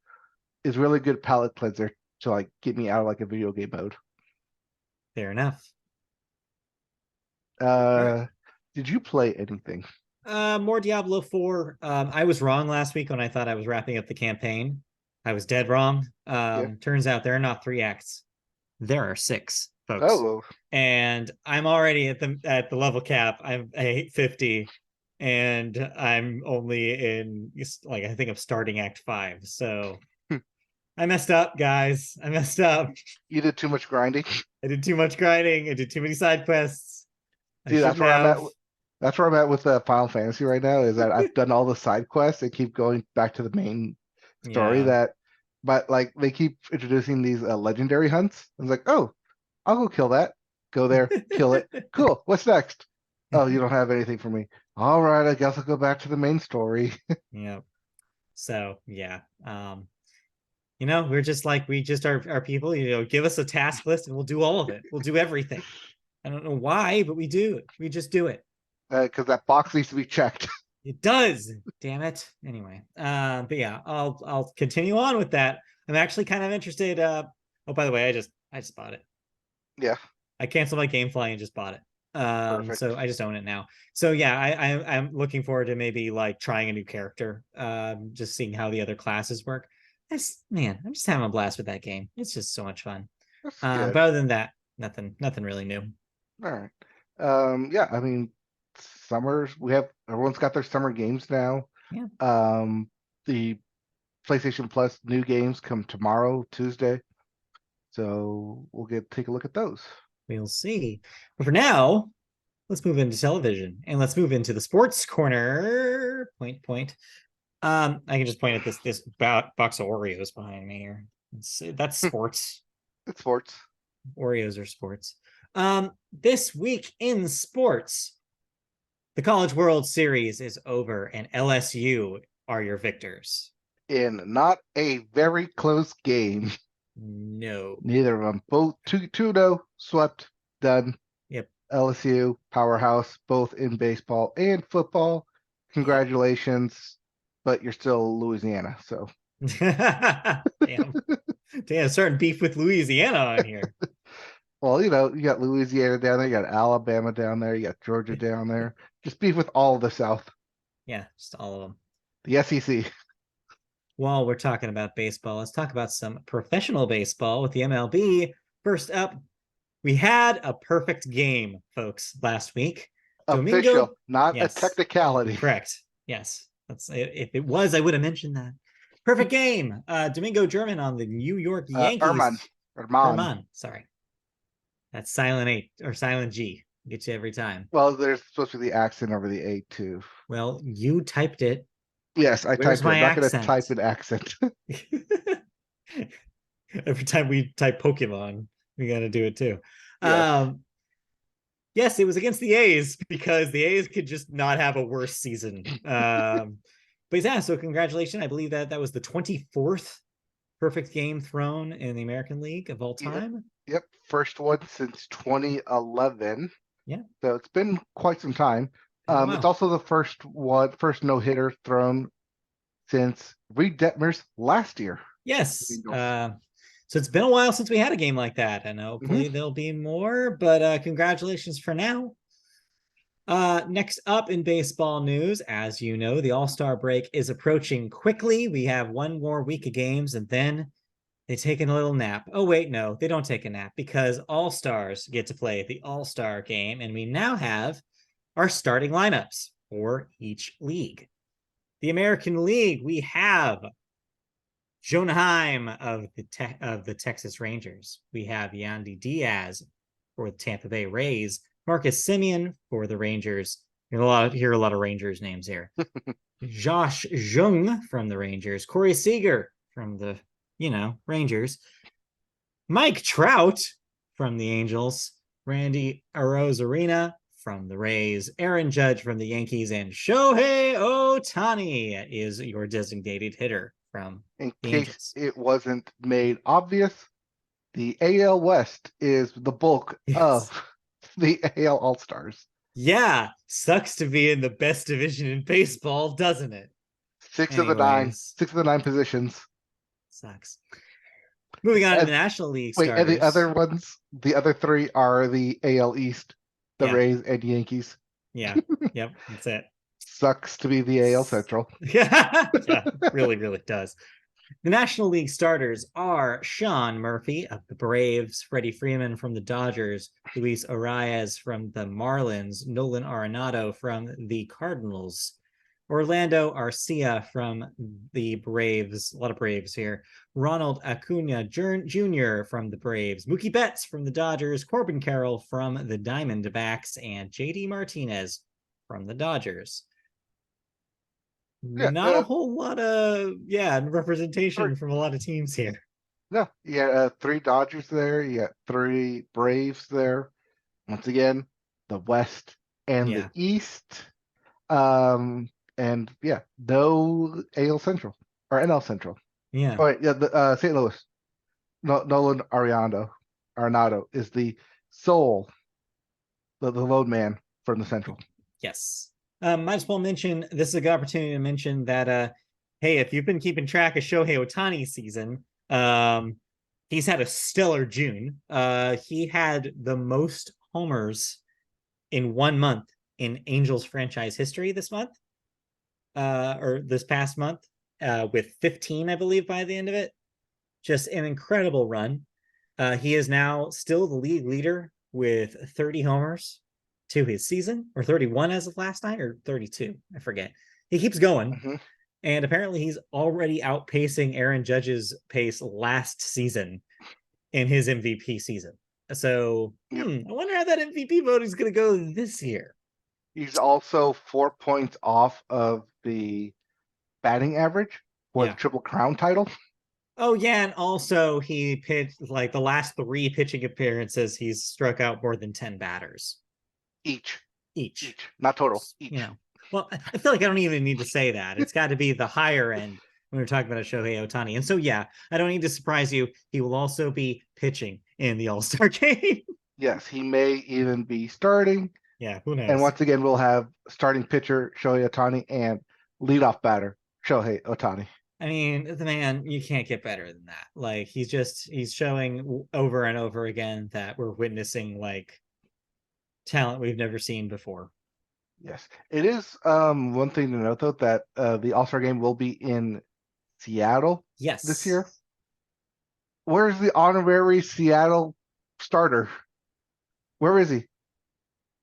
is really good palate cleanser to like get me out of like a video game mode. Fair enough. Did you play anything? More Diablo 4. I was wrong last week when I thought I was wrapping up the campaign. I was dead wrong. Yeah. Turns out there are not 3 acts. There are 6, folks. Oh, And I'm already at the level cap. I'm 850, and I'm only in like I think I'm starting Act 5. So I messed up, guys. I messed up. you did too much grinding. I did too much grinding. I did too many side quests. Dude, that's where I'm at. That's where I'm at with Final Fantasy right now. Is that I've done all the side quests and keep going back to the main story. Yeah. But like they keep introducing these legendary hunts. I was like, oh, I'll go kill that. Go there, kill it. Cool. What's next? Oh, you don't have anything for me. All right, I guess I'll go back to the main story. Yeah. So yeah. We're just like we just are people, give us a task list and we'll do all of it. We'll do everything. I don't know why, but we do it. We just do it. Because that box needs to be checked. It does. Damn it. Anyway, but yeah, I'll continue on with that. I'm actually kind of interested. Oh, by the way, I just bought it. Yeah. I canceled my GameFly and just bought it. So I just own it now. So yeah, I'm looking forward to maybe like trying a new character. Just seeing how the other classes work. I'm just having a blast with that game. It's just so much fun. But other than that, nothing really new. All right. Yeah, I mean, everyone's got their summer games now. Yeah. The PlayStation Plus new games come tomorrow, Tuesday. So we'll take a look at those. We'll see. But for now, let's move into television and let's move into the sports corner. Point. I can just point at this box of Oreos behind me here. That's sports. It's sports. Oreos are sports. This week in sports, the College World Series is over, and LSU are your victors. In not a very close game. No. Neither of them. Both 2-0, swept, done. Yep. LSU, powerhouse, both in baseball and football. Congratulations, but you're still Louisiana, so. Damn, starting beef with Louisiana on here. Well, you got Louisiana down there, you got Alabama down there, you got Georgia down there. Just beef with all of the South. Yeah, just all of them. The SEC. While we're talking about baseball, let's talk about some professional baseball with the MLB. First up, we had a perfect game, folks, last week. Official, not a technicality. Correct. Yes. If it was, I would have mentioned that. Perfect game. Domingo German on the New York Yankees. Herman. Sorry. That's silent H or silent G. Get you every time. Well, there's supposed to be the accent over the A too. Well, you typed it. Yes, I typed it. I'm not going to type an accent. Every time we type Pokemon, we got to do it too. Yes. Yes, it was against the A's because the A's could just not have a worse season. But yeah, so congratulations. I believe that was the 24th perfect game thrown in the American League of all time. Yep. First one since 2011. Yeah. So it's been quite some time. Wow. It's also the first no-hitter thrown since Reed Detmer's last year. Yes. So it's been a while since we had a game like that, and hopefully there'll be more, but congratulations for now. Next up in baseball news, as you know, the All-Star break is approaching quickly. We have one more week of games, and then they take a little nap. Oh, wait, no, they don't take a nap because All-Stars get to play the All-Star game, and we now have our starting lineups for each league. The American League, we have Jonah Heim of the Texas Rangers. We have Yandy Diaz for the Tampa Bay Rays. Marcus Semien for the Rangers. Hear a lot of Rangers names here. Josh Jung from the Rangers. Corey Seager from the, Rangers. Mike Trout from the Angels. Randy Arozarena from the Rays. Aaron Judge from the Yankees. And Shohei Ohtani is your designated hitter from in case it wasn't made obvious, the AL West is the bulk of the AL All-Stars. Yeah, sucks to be in the best division in baseball, doesn't it? Six of Anyways, the nine positions. sucks. Moving on to And the National League wait, and the starters. other ones, the other three are the AL East, the Yeah. Rays and Yankees. Yeah. Yep. That's it. Sucks to be the AL Central. Yeah. Yeah. Really, really does. The National League starters are Sean Murphy of the Braves, Freddie Freeman from the Dodgers, Luis Arias from the Marlins, Nolan Arenado from the Cardinals, Orlando Arcia from the Braves, a lot of Braves here, Ronald Acuna Jr. from the Braves, Mookie Betts from the Dodgers, Corbin Carroll from the Diamondbacks, and JD Martinez from the Dodgers. Yeah, Not a whole lot of three, representation from a lot of teams here. no, you got three Dodgers there. You got three Braves there. Once again, the West and the Yeah. East. And yeah, no AL Central or NL Central. Yeah. Oh, wait, yeah, the St. Louis. Nolan Arenado is the sole, the lone man from the Central. Yes. Might as well mention this is a good opportunity to mention that hey, if you've been keeping track of Shohei Ohtani's season, he's had a stellar June. He had the most homers in 1 month in Angels franchise history this month, or this past month, with 15, I believe, by the end of it. Just an incredible run. He is now still the league leader with 30 homers to his season, or 31 as of last night, or 32. I forget. He keeps going. Mm-hmm. And apparently he's already outpacing Aaron Judge's pace last season in his MVP season. So I wonder how that MVP voting is going to go this year. He's also 4 points off of the batting average for the Triple Crown title. Oh, yeah. And also he pitched like the last 3 pitching appearances, he's struck out more than 10 batters. Each. Each. Not total. Each. You know. Well, I feel like I don't even need to say that. It's got to be the higher end when we're talking about Shohei Ohtani. And so, yeah, I don't need to surprise you. He will also be pitching in the All-Star game. Yes, he may even be starting. Yeah, who knows? And once again, we'll have starting pitcher Shohei Ohtani and leadoff batter Shohei Ohtani. I mean, the man, you can't get better than that. Like, he's showing over and over again that we're witnessing, like, talent we've never seen before. Yes, it is one thing to note, though, that the All-Star game will be in Seattle this year. Where's the honorary Seattle starter? Where is he?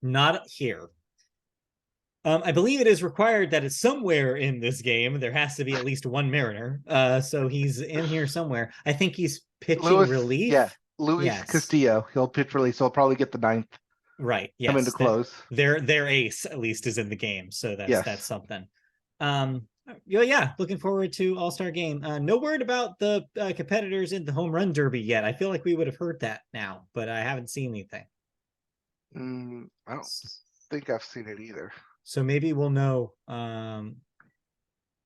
Not here. I believe it is required that it's somewhere in this game. There has to be at least one Mariner. So he's in here somewhere. I think he's pitching relief. Yeah, Luis Castillo. He'll pitch relief, so he'll probably get the 9th. Right. Yes. Come into close. Their ace at least is in the game, so that's something. Yeah, looking forward to All-Star game. No word about the competitors in the home run derby yet. I feel like we would have heard that now, but I haven't seen anything. I don't think I've seen it either. So maybe we'll know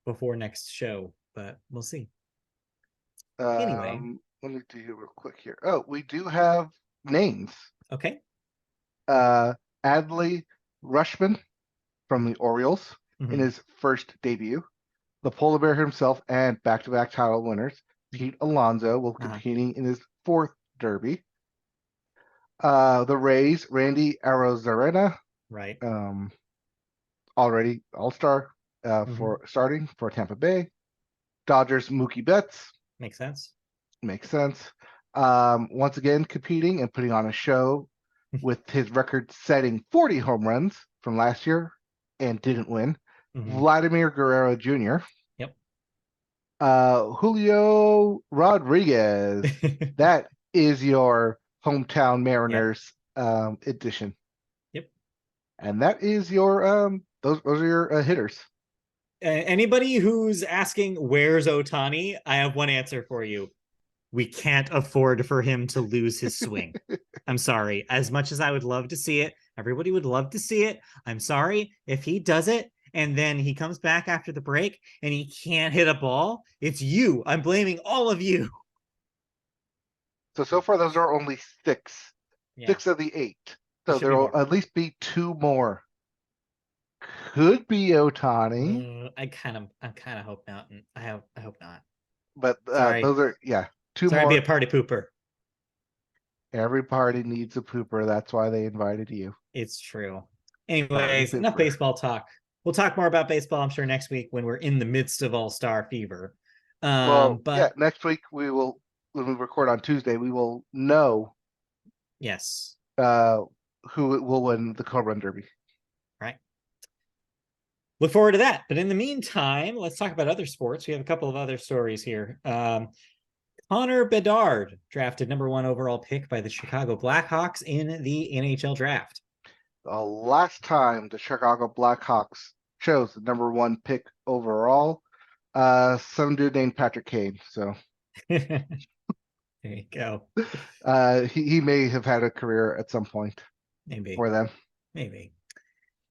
before next show, but we'll see. Anyway, let me do real quick here. Oh, we do have names. Okay. Adley Rutschman from the Orioles in his first debut. The polar bear himself and back-to-back title winners, Pete Alonso, will be competing in his 4th derby. The Rays, Randy Arozarena. Right. Already All-Star for starting for Tampa Bay. Dodgers, Mookie Betts. Makes sense. Once again, competing and putting on a show with his record-setting 40 home runs from last year and didn't win. Vladimir Guerrero Jr. Yep. Julio Rodriguez. That is your hometown Mariners edition. Yep. And that is your those are your hitters. Anybody who's asking where's Ohtani, I have one answer for you. We can't afford for him to lose his swing. I'm sorry. As much as I would love to see it, everybody would love to see it. I'm sorry. If he does it and then he comes back after the break and he can't hit a ball, it's you. I'm blaming all of you. So far, those are only 6. 6 of the 8. So there will at least be 2 more. Could be Otani. I kind of hope not. I hope not. But Sorry. those are 2 Sorry, more. be a party pooper. Every party needs a pooper. That's why they invited you. It's true. Anyways, enough baseball talk. We'll talk more about baseball, I'm sure, next week when we're in the midst of All-Star fever. But next week when we record on Tuesday, we will know yes who will win the Home Run Derby. Right. Look forward to that. But in the meantime, let's talk about other sports. We have a couple of other stories here. Connor Bedard, drafted #1 overall pick by the Chicago Blackhawks in the NHL draft. The last time the Chicago Blackhawks chose the #1 pick overall, some dude named Patrick Kane. So there you go. He may have had a career at some point. Maybe for them. Maybe.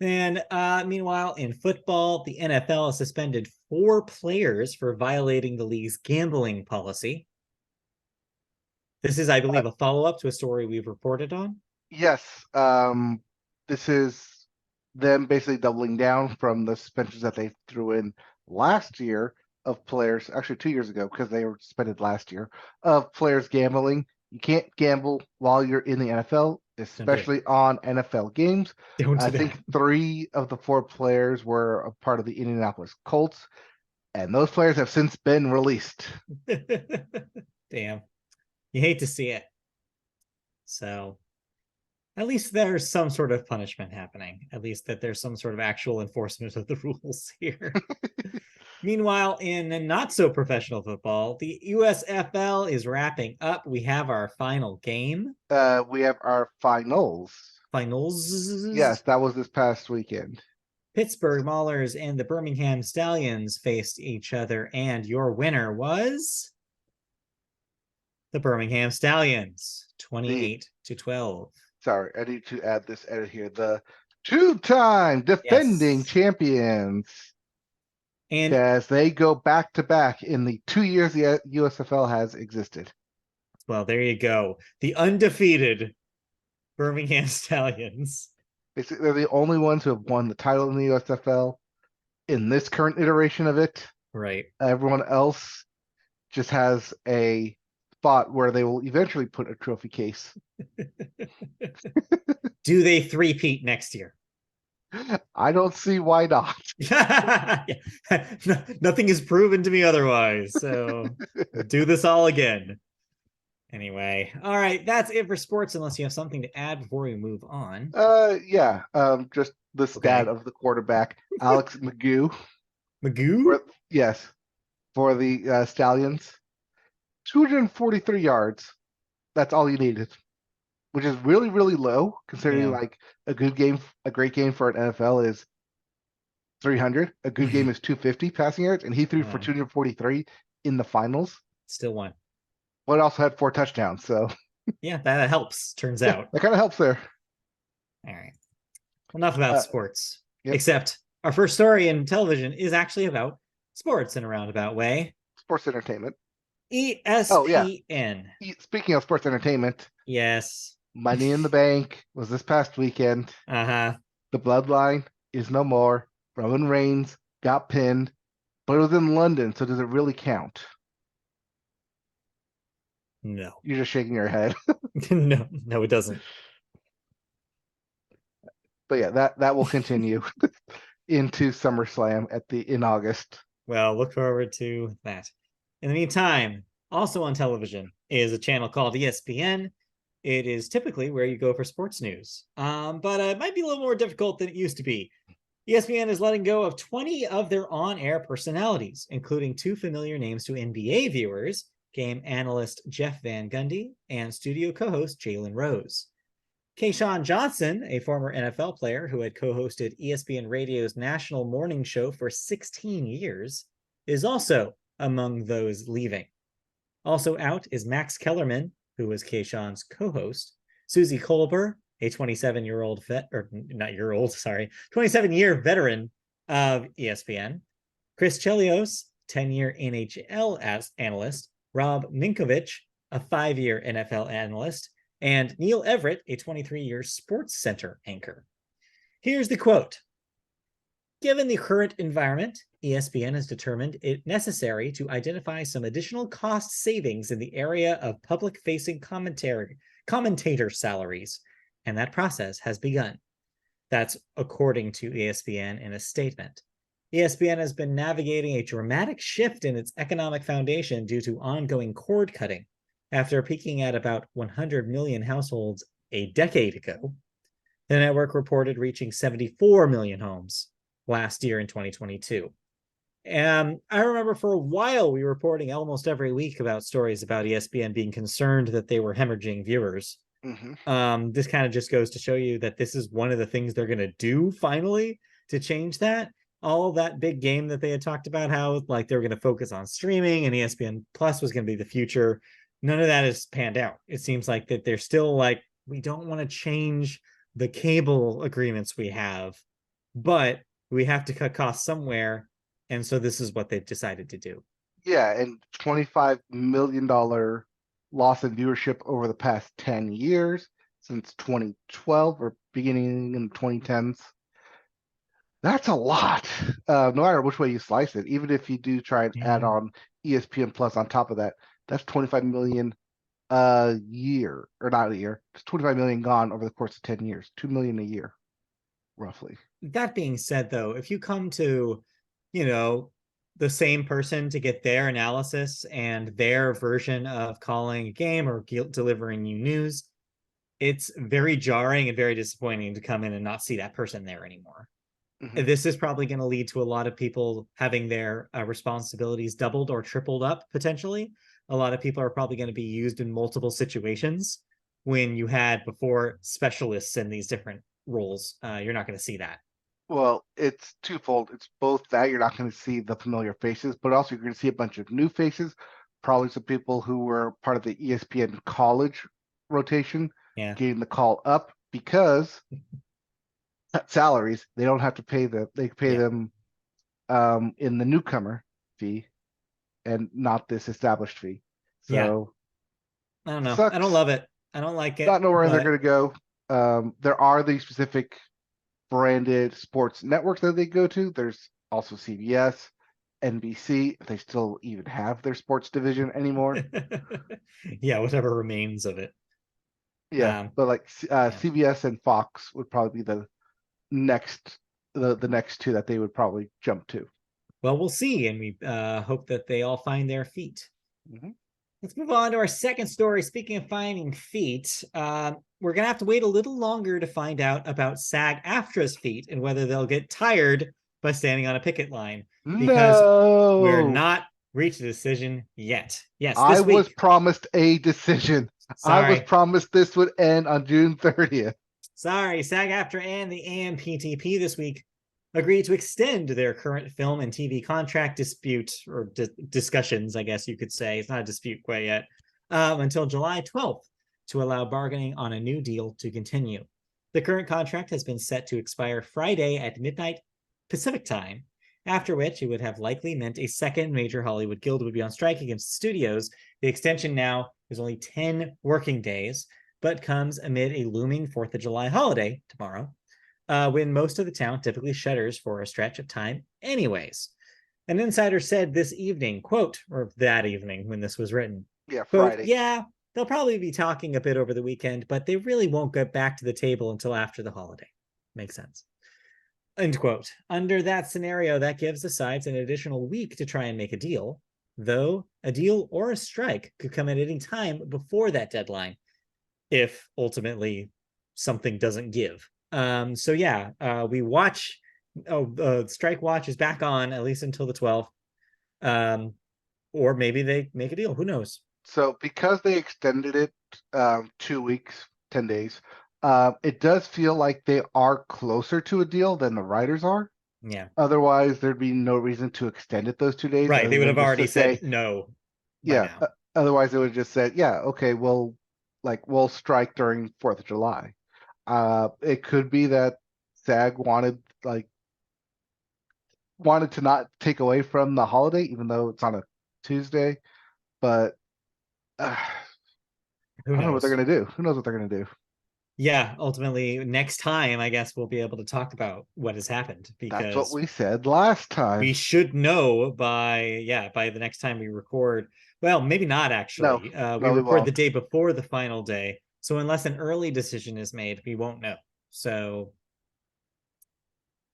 And meanwhile, in football, the NFL has suspended 4 players for violating the league's gambling policy. This is, I believe, a follow-up to a story we've reported on. Yes. This is them basically doubling down from the suspensions that they threw in last year of players, actually 2 years ago, because they were suspended last year, of players gambling. You can't gamble while you're in the NFL, especially on NFL games. I think 3 of the 4 players were a part of the Indianapolis Colts, and those players have since been released. Damn. You hate to see it. So at least there's some sort of punishment happening. At least that there's some sort of actual enforcement of the rules here. Meanwhile, in not so professional football, the USFL is wrapping up. We have our final game. We have our finals. Yes, that was this past weekend. Pittsburgh Maulers and the Birmingham Stallions faced each other, and your winner was the Birmingham Stallions, 28-12. Sorry, I need to add this edit here. The 2-time defending champions. And as they go back to back in the 2 years the USFL has existed. Well, there you go. The undefeated Birmingham Stallions. Basically, they're the only ones who have won the title in the USFL in this current iteration of it. Right. Everyone else just has a spot where they will eventually put a trophy case. Do they three-peat next year? I don't see why not. Nothing is proven to me otherwise. So do this all again. Anyway, all right, that's it for sports, unless you have something to add before we move on. Just the stat of the quarterback, Alex McGough. McGough? For the Stallions. 243 yards. That's all you needed, which is really, really low considering like a great game for an NFL is 300. A good game is 250 passing yards, and he threw for 243 in the finals. Still won. But also had 4 touchdowns, so yeah, that helps. Turns out that kind of helps there. All right. Well, enough about sports. Except our first story in television is actually about sports in a roundabout way. Sports entertainment. ESPN. Oh, yeah. Speaking of sports entertainment. Yes. Money in the Bank was this past weekend. The Bloodline is no more. Roman Reigns got pinned, but it was in London, so does it really count? No. You're just shaking your head. No, it doesn't. But yeah, that will continue into SummerSlam in August. Well, look forward to that. In the meantime, also on television is a channel called ESPN. It is typically where you go for sports news, but it might be a little more difficult than it used to be. ESPN is letting go of 20 of their on-air personalities, including 2 familiar names to NBA viewers, game analyst Jeff Van Gundy and studio co-host Jalen Rose. Keyshawn Johnson, a former NFL player who had co-hosted ESPN Radio's national morning show for 16 years, is also among those leaving. Also out is Max Kellerman, who was Keyshawn's co-host, Suzy Kolber, a 27-year veteran of ESPN, Chris Chelios, 10-year NHL analyst, Rob Ninkovich, a 5-year NFL analyst, and Neil Everett, a 23-year Sports Center anchor. Here's the quote. Given the current environment, ESPN has determined it necessary to identify some additional cost savings in the area of public-facing commentator salaries, and that process has begun. That's according to ESPN in a statement. ESPN has been navigating a dramatic shift in its economic foundation due to ongoing cord cutting. After peaking at about 100 million households a decade ago, the network reported reaching 74 million homes last year in 2022. And I remember for a while we were reporting almost every week about stories about ESPN being concerned that they were hemorrhaging viewers. This kind of just goes to show you that this is one of the things they're going to do finally to change that. All that big game that they had talked about, how like they were going to focus on streaming and ESPN Plus was going to be the future. None of that has panned out. It seems like that they're still like, we don't want to change the cable agreements we have, but we have to cut costs somewhere. And so this is what they've decided to do. Yeah, and $25 million loss in viewership over the past 10 years since 2012 or beginning in the 2010s. That's a lot, no matter which way you slice it. Even if you do try and add on ESPN Plus on top of that, that's 25 million a year, or not a year. It's 25 million gone over the course of 10 years. 2 million a year, roughly. That being said, though, if you come to, the same person to get their analysis and their version of calling a game or delivering you news, it's very jarring and very disappointing to come in and not see that person there anymore. This is probably going to lead to a lot of people having their responsibilities doubled or tripled up, potentially. A lot of people are probably going to be used in multiple situations when you had before specialists in these different roles. You're not going to see that. Well, it's twofold. It's both that you're not going to see the familiar faces, but also you're going to see a bunch of new faces, probably some people who were part of the ESPN college rotation, getting the call up because salaries, they don't have to pay they pay them in the newcomer fee and not this established fee. So I don't know. I don't love it. I don't like it. Not know where they're going to go. There are these specific branded sports networks that they go to. There's also CBS, NBC, if they still even have their sports division anymore. Whatever remains of it. But like CBS and Fox would probably be the next two that they would probably jump to. Well, we'll see, and we hope that they all find their feet. Let's move on to our second story. Speaking of finding feet, we're going to have to wait a little longer to find out about SAG-AFTRA's feet and whether they'll get tired by standing on a picket line. Because we're not reached a decision yet. Yes, I was promised a decision. Sorry. I was promised this would end on June 30th. Sorry, SAG-AFTRA and the AMPTP this week agreed to extend their current film and TV contract dispute, or discussions, I guess you could say. It's not a dispute quite yet, until July 12th to allow bargaining on a new deal to continue. The current contract has been set to expire Friday at midnight Pacific time, after which it would have likely meant a second major Hollywood guild would be on strike against the studios. The extension now is only 10 working days, but comes amid a looming 4th of July holiday tomorrow, when most of the town typically shutters for a stretch of time anyways. An insider said this evening, quote, or that evening when this was written, quote, Friday. Yeah, they'll probably be talking a bit over the weekend, but they really won't get back to the table until after the holiday. Makes sense. End quote. Under that scenario, that gives the sides an additional week to try and make a deal, though a deal or a strike could come at any time before that deadline, if ultimately something doesn't give. We watch. Strike watch is back on at least until the 12th, or maybe they make a deal. Who knows? So because they extended it 2 weeks, 10 days, it does feel like they are closer to a deal than the writers are. Yeah. Otherwise, there'd be no reason to extend it those 2 days. Right. They would have already said no. Yeah. Otherwise, they would have just said, yeah, okay, we'll strike during 4th of July. It could be that SAG wanted to not take away from the holiday, even though it's on a Tuesday. But Who I don't know what they're knows? gonna do. Who knows what they're gonna do? Yeah, ultimately, next time, I guess we'll be able to talk about what has happened That's what because we said last time. we should know by the next time we record. Well, maybe not No, actually. We no, we record the won't. day before the final day. So unless an early decision is made, we won't know. So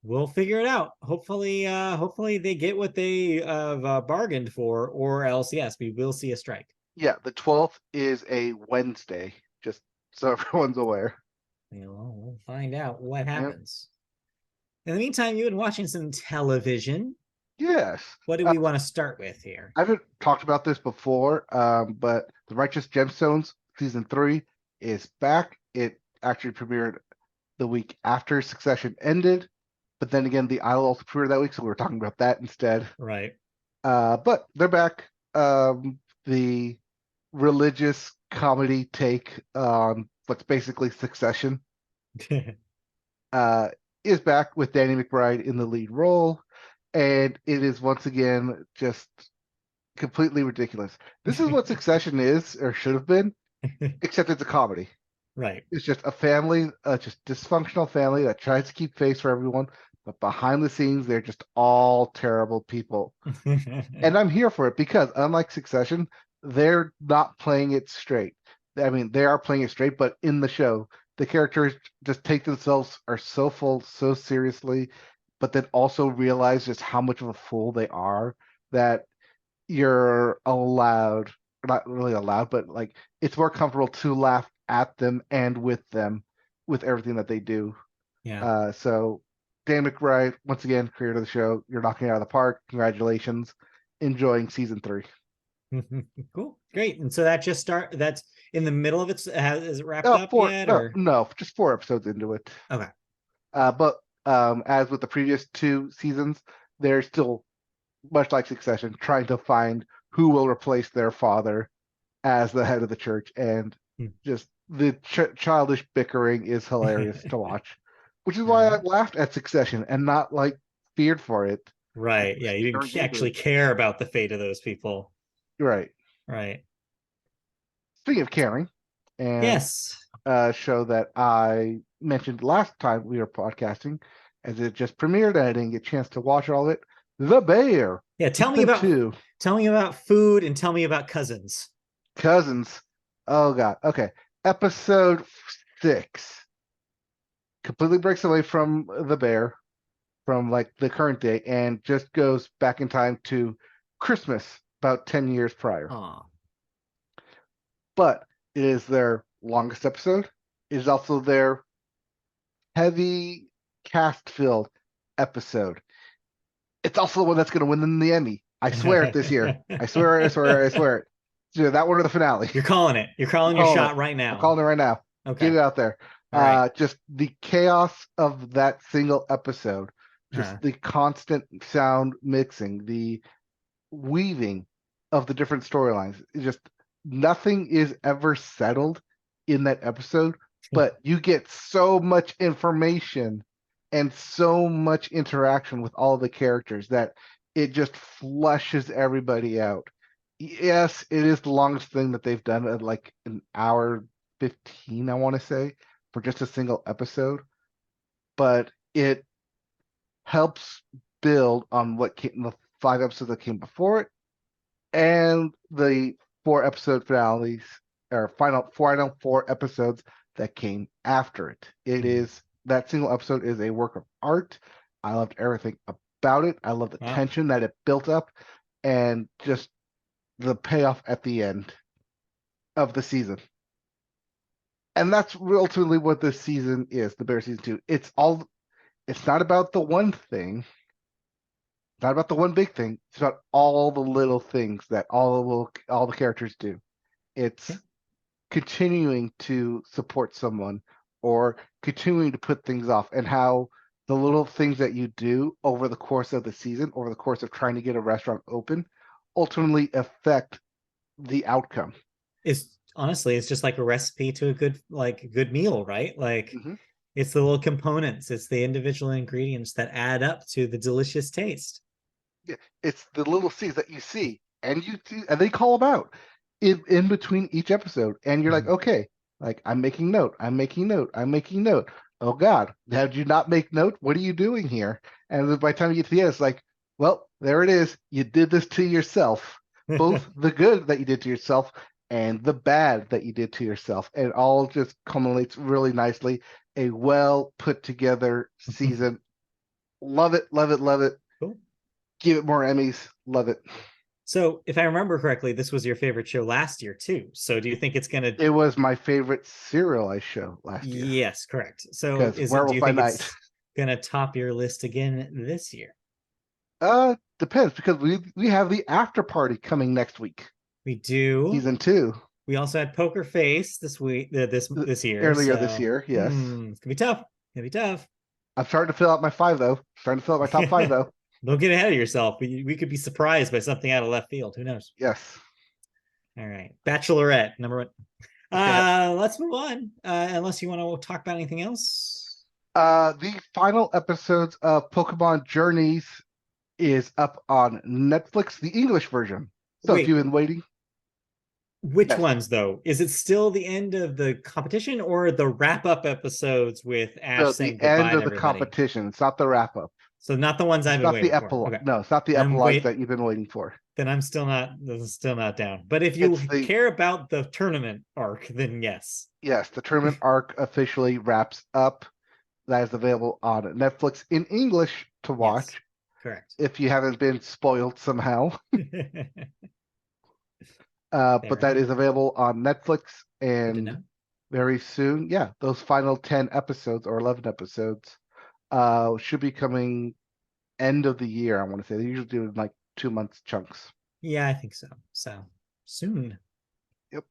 we'll figure it out. Hopefully they get what they have bargained for, or else yes, we will see a strike. Yeah, the 12th is a Wednesday, just so everyone's aware. We'll find out what Yep. happens. In the meantime, you've been watching some television. Yes. What do we want to start with here? I haven't talked about this before, but the Righteous Gemstones season 3 is back. It actually premiered the week after Succession ended, but then again, The Isle also premiered that week, so we were talking about that instead. Right. But they're back. The religious comedy take on what's basically Succession is back with Danny McBride in the lead role, and it is once again just completely ridiculous. This is what Succession is or should have been, except it's a comedy. Right. It's just a family, just dysfunctional family that tries to keep face for everyone, but behind the scenes, they're just all terrible people. And I'm here for it because, unlike Succession, they're not playing it straight. I mean, they are playing it straight, but in the show, the characters just take themselves are so full, so seriously, but then also realize just how much of a fool they are that you're allowed, not really allowed, but like it's more comfortable to laugh at them and with them with everything that they do. Yeah. So Dan McBride, once again, creator of the show, you're knocking it out of the park. Congratulations. Enjoying season 3. Cool. Great. And so that's in the middle of it. Is it wrapped Oh, up four, yet no, or? no, just 4 episodes into it. Okay. But as with the previous 2 seasons, they're still much like Succession, trying to find who will replace their father as the head of the church, and just the childish bickering is hilarious to watch, which is All why I right. laughed at Succession and not like feared for it. Right. Yeah. You didn't actually care about the fate of those people. Right. Right. Speaking of caring, and Yes. a show that I mentioned last time we were podcasting, as it just premiered and I didn't get a chance to watch all of it. The Bear. Yeah. Season 2. Tell me about food and tell me about cousins. Cousins. Oh god. Okay. Episode 6 completely breaks away from the bear, from like the current day, and just goes back in time to Christmas about 10 years prior. Aw. But it is their longest episode. It is also their heavy cast filled episode. It's also the one that's going to win them the Emmy. I swear it this year. I swear it. So that one or the finale. You're calling it. You're calling your shot right now. I'm calling it right now. Okay. Get it out there. All right. Just the chaos of that single episode, just the constant sound mixing, the weaving of the different storylines. Just nothing is ever settled in that episode, but you get so much information and so much interaction with all the characters that it just flushes everybody out. Yes, it is the longest thing that they've done at like an hour 15, I want to say, for just a single episode, but it helps build on what came the 5 episodes that came before it and the 4 episode finales or final 4 episodes that came after it. It is that single episode is a work of art. I loved everything about it. I love the tension that it built up and just the payoff at the end of the season. And that's ultimately what this season is, the Bear season 2. It's not about the one thing, not about the one big thing. It's about all the little things that all the characters do. It's continuing to support someone or continuing to put things off, and how the little things that you do over the course of the season, over the course of trying to get a restaurant open, ultimately affect the outcome. It's just like a recipe to a good meal, right? Like it's the little components, it's the individual ingredients that add up to the delicious taste. It's the little things that you see and they call them out. in between each episode, and you're like, okay, like I'm making note, I'm making note, I'm making note. Oh God, did you not make note? What are you doing here? And then by the time you get to the end, it's like, well, there it is. You did this to yourself. Both the good that you did to yourself and the bad that you did to yourself. And all just culminates really nicely. A well put together season. Love it, love it, love it. Cool. Give it more Emmys. Love it. So if I remember correctly, this was your favorite show last year too. So do you think it's gonna? It was my favorite serialized show last year. Yes, correct. So Because do you Werewolf by think Night. it's gonna top your list again this year? Depends because we have the after party coming next week. We do. Season 2. We also had Poker Face this week, this year. Earlier this year, yes. It's gonna be tough. It's gonna be tough. I'm starting to fill out my 5 though. Starting to fill out my top 5 though. Don't get ahead of yourself. We could be surprised by something out of left field. Who knows? Yes. All right. Bachelorette, number 1. Let's move on. Unless you want to talk about anything else. The final episodes of Pokemon Journeys is up on Netflix, the English version. So Wait, if you've been waiting. which ones though? Is it still the end of the competition or the wrap-up episodes with Ash saying the goodbye end to of the everybody? competition. It's not the wrap up. So not the ones I've It's been not waiting the for. epilogue. Okay. No, it's not the Then epilogue that you've been waiting for. Then I'm still not down. But if you care about the tournament arc, then yes. Yes, the tournament arc officially wraps up. That is available on Netflix in English to watch. Yes, correct. If you haven't been spoiled somehow. But that is available on Netflix, and very soon, yeah, those final 10 episodes or 11 episodes should be coming end of the year. I want to say they usually do in like 2 months chunks. Yeah, I think so. So soon. Yep.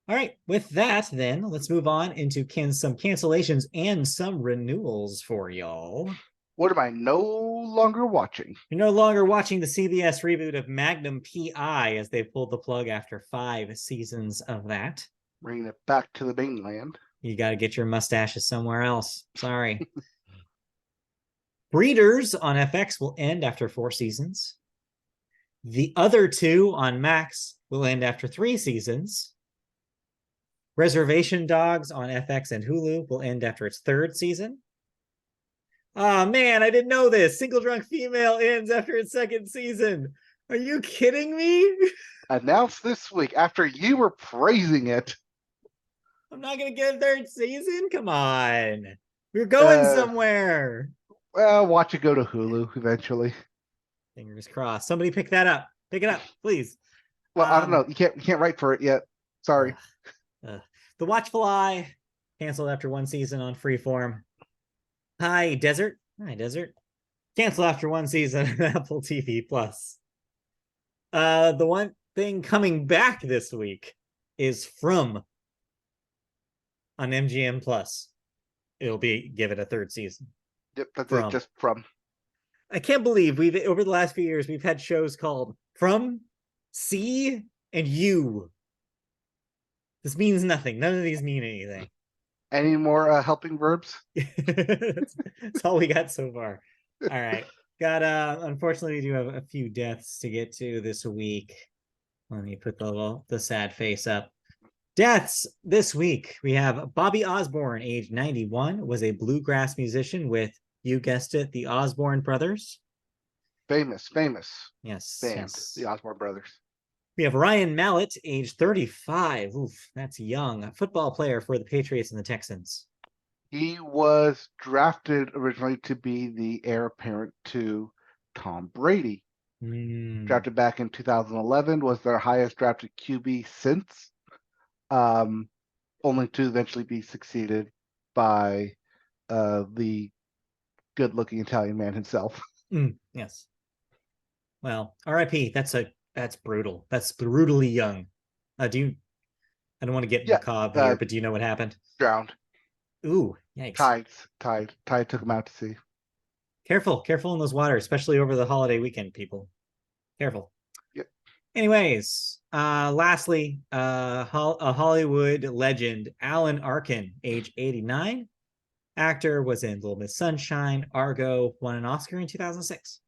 All right. With that, then let's move on into some cancellations and some renewals for y'all. What am I no longer watching? You're no longer watching the CBS reboot of Magnum PI as they pulled the plug after 5 seasons of that. Bringing it back to the mainland. You got to get your mustaches somewhere else. Sorry. Breeders on FX will end after 4 seasons. The other 2 on Max will end after 3 seasons. Reservation Dogs on FX and Hulu will end after its 3rd season. Oh man, I didn't know this. Single Drunk Female ends after its 2nd season. Are you kidding me? Announced this week after you were praising it. I'm not going to get a 3rd season? Come on. We're going somewhere. Well, watch it go to Hulu eventually. Fingers crossed. Somebody pick that up. Pick it up, please. Well, I don't know. You can't write for it yet. Sorry. The Watchful Eye canceled after 1 season on Freeform. Hi Desert. Cancel after 1 season on Apple TV Plus. The one thing coming back this week is From on MGM Plus. It'll be give it a 3rd season. Yep, that's it. Just From. I can't believe we've over the last few years we've had shows called From, See, and You. This means nothing. None of these mean anything. Any more helping verbs? That's all we got so far. All right. Unfortunately, we do have a few deaths to get to this week. Let me put the sad face up. Deaths this week. We have Bobby Osborne, age 91, was a bluegrass musician with, you guessed it, the Osborne Brothers. Famous. Yes. Band, yes. the Osborne Brothers. We have Ryan Mallett, age 35. Oof, that's young. A football player for the Patriots and the Texans. He was drafted originally to be the heir apparent to Tom Brady. Drafted back in 2011, was their highest drafted QB since, only to eventually be succeeded by the good-looking Italian man himself. Yes. Well, RIP. That's brutal. That's brutally young. I don't want to get macabre here, but do you know what happened? Drowned. Ooh, yikes. Tide took him out to sea. Careful in those waters, especially over the holiday weekend, people. Careful. Yep. Anyways, lastly, a Hollywood legend, Alan Arkin, age 89. Actor, was in Little Miss Sunshine, Argo, won an Oscar in 2006.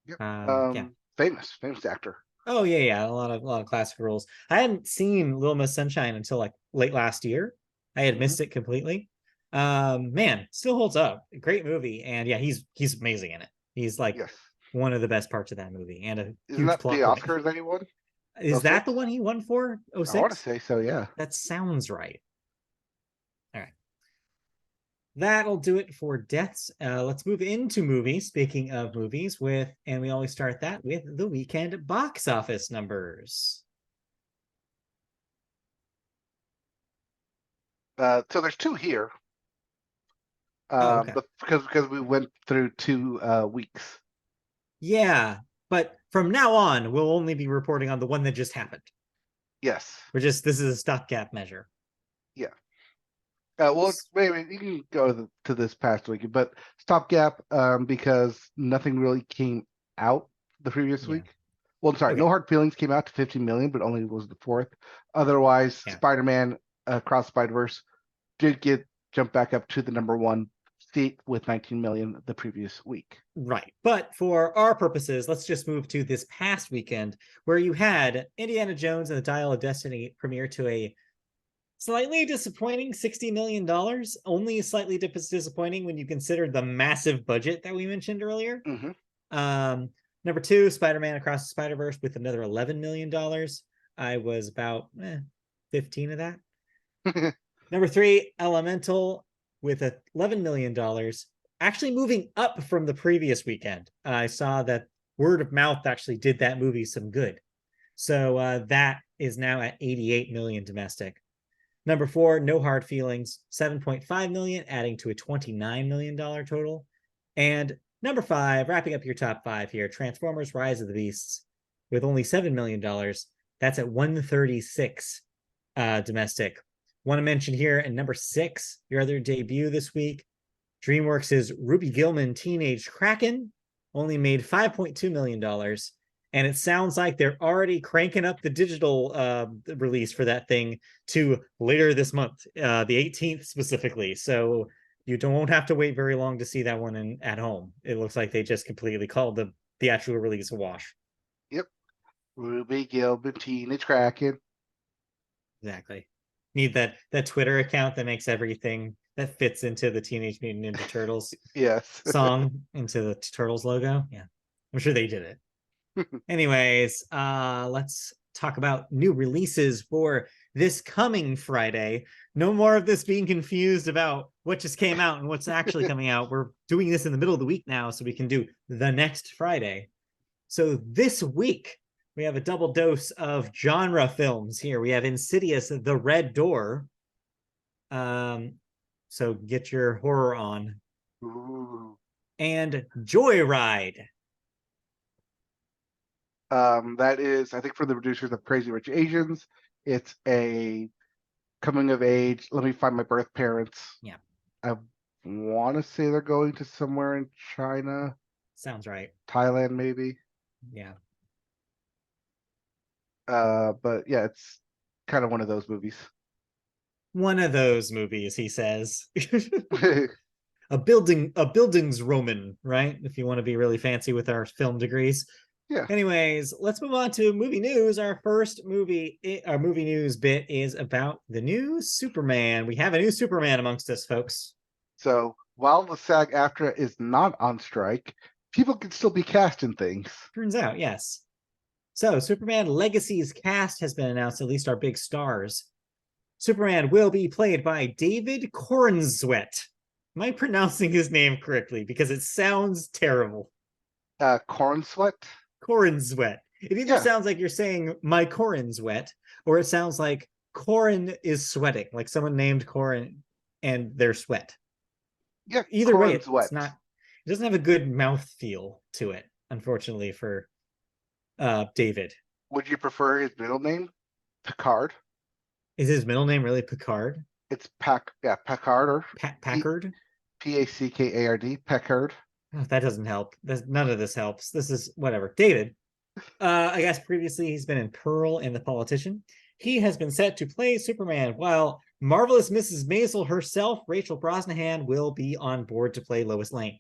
Yep. Famous actor. Oh yeah, a lot of classic roles. I hadn't seen Little Miss Sunshine until like late last year. I had Hmm. missed it completely. Man, still holds up. Great movie, and yeah, he's amazing in it. He's like Yes. one of the best parts of that movie, and a Isn't huge that the plot point. Oscars that he won? Is that the 06? one he won for? Oh I want to six. say so, yeah. That sounds right. All right. That'll do it for deaths. Let's move into movies. Speaking of movies, and we always start that with the weekend box office numbers. So there's two here, Oh, okay. but because we went through 2 weeks. Yeah, but from now on, we'll only be reporting on the one that just happened. Yes. This is a stopgap measure. Yeah. Well, maybe you can go to this past week, but stopgap because nothing really came out the previous Yeah. week. Well, I'm sorry, No Okay. Hard Feelings came out to 50 million, but only was the fourth. Otherwise, Yeah. Spider-Man Across Spider-Verse did get jumped back up to the number one seat with 19 million the previous week. Right. But for our purposes, let's just move to this past weekend where you had Indiana Jones and the Dial of Destiny premiere to a slightly disappointing $60 million. Only slightly disappointing when you consider the massive budget that we mentioned earlier. Mm-hmm. Number two, Spider-Man Across the Spider-Verse with another $11 million. I was about 15 of that. Number three, Elemental with $11 million, actually moving up from the previous weekend. I saw that word of mouth actually did that movie some good. So that is now at 88 million domestic. Number four, No Hard Feelings, 7.5 million, adding to a $29 million total. And number five, wrapping up your top five here, Transformers Rise of the Beasts with only $7 million. That's at 136 domestic. Want to mention here at number six, your other debut this week, DreamWorks' Ruby Gillman Teenage Kraken only made $5.2 million. And it sounds like they're already cranking up the digital release for that thing to later this month, the 18th specifically. So you won't have to wait very long to see that one at home. It looks like they just completely called the actual release a wash. Yep. Ruby Gilbert, Teenage Kraken. Exactly. Need that Twitter account that makes everything that fits into the Teenage Mutant Ninja Turtles Yes. song into the Turtles logo. Yeah. I'm sure they did it. Anyways, let's talk about new releases for this coming Friday. No more of this being confused about what just came out and what's actually coming out. We're doing this in the middle of the week now, so we can do the next Friday. So this week, we have a double dose of genre films here. We have Insidious, The Red Door. So get your horror on. Ooh. And Joyride. That is, I think, for the producers of Crazy Rich Asians. It's a coming of age. Let me find my birth parents. Yeah. I want to say they're going to somewhere in China. Sounds right. Thailand, maybe. Yeah. But yeah, it's kind of one of those movies. One of those movies, he says. a building's Roman, right? If you want to be really fancy with our film degrees. Yeah. Anyways, let's move on to movie news. Our movie news bit is about the new Superman. We have a new Superman amongst us, folks. So while the SAG-AFTRA is not on strike, people can still be cast in things. Turns out, yes. So Superman Legacy's cast has been announced, at least our big stars. Superman will be played by David Corenswet. Am I pronouncing his name correctly? Because it sounds terrible. Cornsweat? Corenswet. It either sounds like you're saying my Corin's wet, or it sounds like Corin is sweating, like someone named Corin and they're sweat. Yeah, Either way, Cornsweat. it's not. It doesn't have a good mouth feel to it, unfortunately for David. Would you prefer his middle name? Picard? Is his middle name really Picard? It's Packard or Packard? Packard. Packard. Oh, that doesn't help. None of this helps. This is whatever. David. I guess previously he's been in Pearl and The Politician. He has been set to play Superman, while Marvelous Mrs. Maisel herself, Rachel Brosnahan, will be on board to play Lois Lane.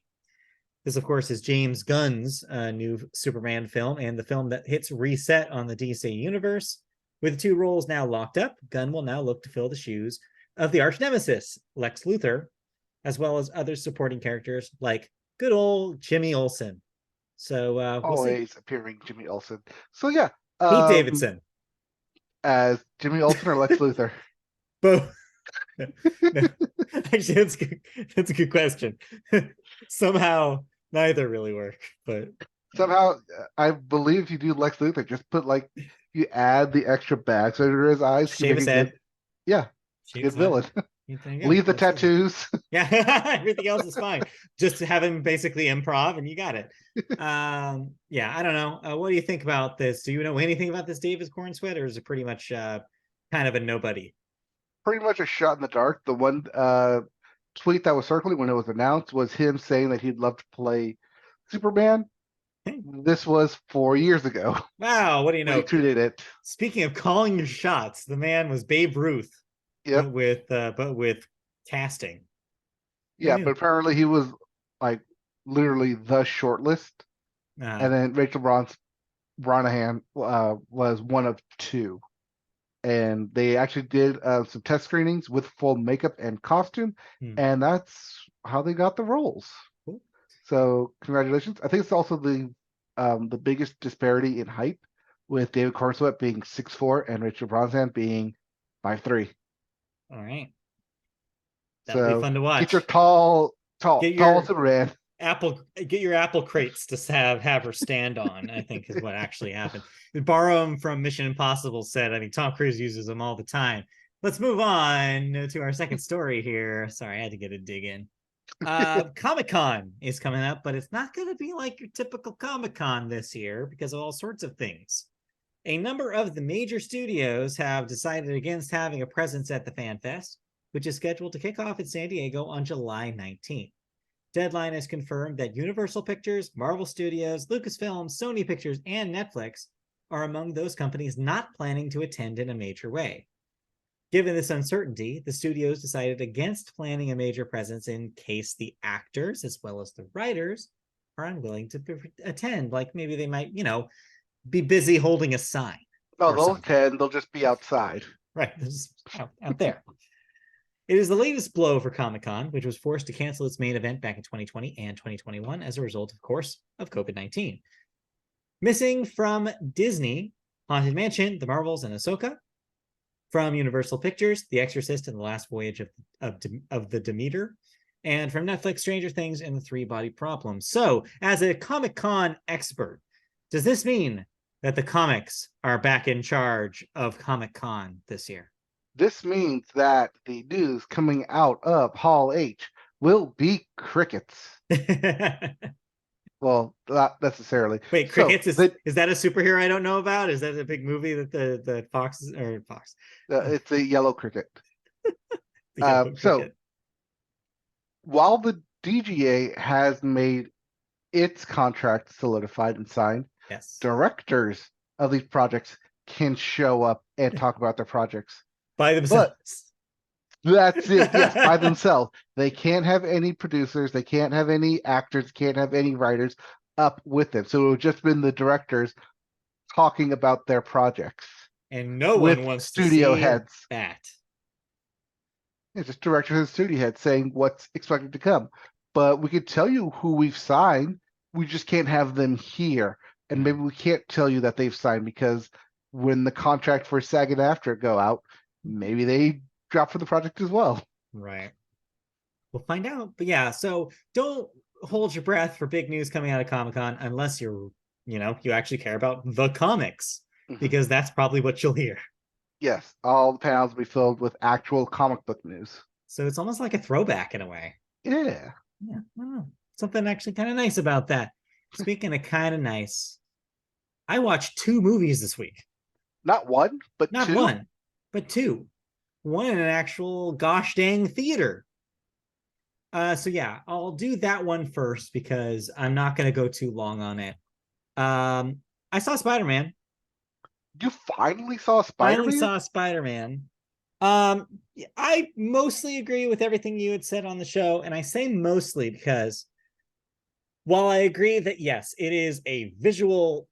This, of course, is James Gunn's new Superman film and the film that hits reset on the DC universe. With 2 roles now locked up, Gunn will now look to fill the shoes of the arch nemesis, Lex Luthor, as well as other supporting characters like good old Jimmy Olsen. So we'll see. Always appearing Jimmy Olsen. So yeah, Pete Davidson. as Jimmy Olsen or Lex Luthor. Both. No. Actually, that's a good question. Somehow neither really work, but Somehow I believe if you do Lex Luthor, just put you add the extra bags under his eyes. shave his head. Yeah, Shave good villain. Leave the tattoos. Yeah, everything else is fine. Just have him basically improv, and you got it. Yeah, I don't know. What do you think about this? Do you know anything about this David Corenswet, or is it pretty much kind of a nobody? Pretty much a shot in the dark. The one tweet that was circling when it was announced was him saying that he'd love to play Superman. This was 4 years ago. Wow, what do you know? He tweeted it. Speaking of calling your shots, the man was Babe Ruth. Yep. But with casting. Yeah, but apparently he was literally the shortlist, and then Rachel Brosnahan was one of 2, and they actually did some test screenings with full makeup and costume, and that's how they got the roles. Cool. So congratulations! I think it's also the biggest disparity in height, with David Corenswet being 6'4" and Rachel Brosnahan being 5'3". All right. That'll be fun to watch. Get your tall Superman. Get your apple crates to have her stand on, I think is what actually happened. Borrow them from Mission Impossible set. I mean, Tom Cruise uses them all the time. Let's move on to our second story here. Sorry, I had to get a dig in. Comic-Con is coming up, but it's not going to be like your typical Comic-Con this year because of all sorts of things. A number of the major studios have decided against having a presence at the Fan Fest, which is scheduled to kick off in San Diego on July 19th. Deadline has confirmed that Universal Pictures, Marvel Studios, Lucasfilm, Sony Pictures, and Netflix are among those companies not planning to attend in a major way. Given this uncertainty, the studios decided against planning a major presence in case the actors, as well as the writers, are unwilling to attend. Like maybe they might, be busy holding a sign. No, they'll attend. They'll just be outside. Right, just out there. It is the latest blow for Comic-Con, which was forced to cancel its main event back in 2020 and 2021 as a result, of course, of COVID-19. Missing from Disney, Haunted Mansion, The Marvels, and Ahsoka. From Universal Pictures, The Exorcist and the Last Voyage of the Demeter. And from Netflix, Stranger Things and the Three-Body Problem. So, as a Comic-Con expert, does this mean that the comics are back in charge of Comic-Con this year? This means that the news coming out of Hall H will be crickets. Well, not necessarily. Wait, crickets is that a superhero I don't know about? Is that a big movie that the Fox? It's a yellow cricket. Cricket. So while the DGA has made its contract solidified and signed, yes, directors of these projects can show up and talk about their projects by themselves. But that's it. Yes, by themselves. They can't have any producers. They can't have any actors. Can't have any writers up with them. So it would just been the directors talking about their projects. And no one wants studio to see heads. That. Yeah, just directors and studio heads saying what's expected to come. But we could tell you who we've signed. We just can't have them here. And maybe we can't tell you that they've signed because when the contract for SAG-AFTRA go out, maybe they drop for the project as well. Right. We'll find out. But yeah, so don't hold your breath for big news coming out of Comic-Con unless you actually care about the comics, because that's probably what you'll hear. Yes, all the panels will be filled with actual comic book news. So it's almost like a throwback in a way. Yeah. Yeah. I don't know. Something actually kind of nice about that. Speaking of kind of nice, I watched 2 movies this week. Not one, but Not 2? one, but 2. One in an actual gosh dang theater. So yeah, I'll do that one first because I'm not going to go too long on it. I saw Spider-Man. You finally saw Spider-Man? Finally saw Spider-Man. I mostly agree with everything you had said on the show, and I say mostly because while I agree that yes, it is a visual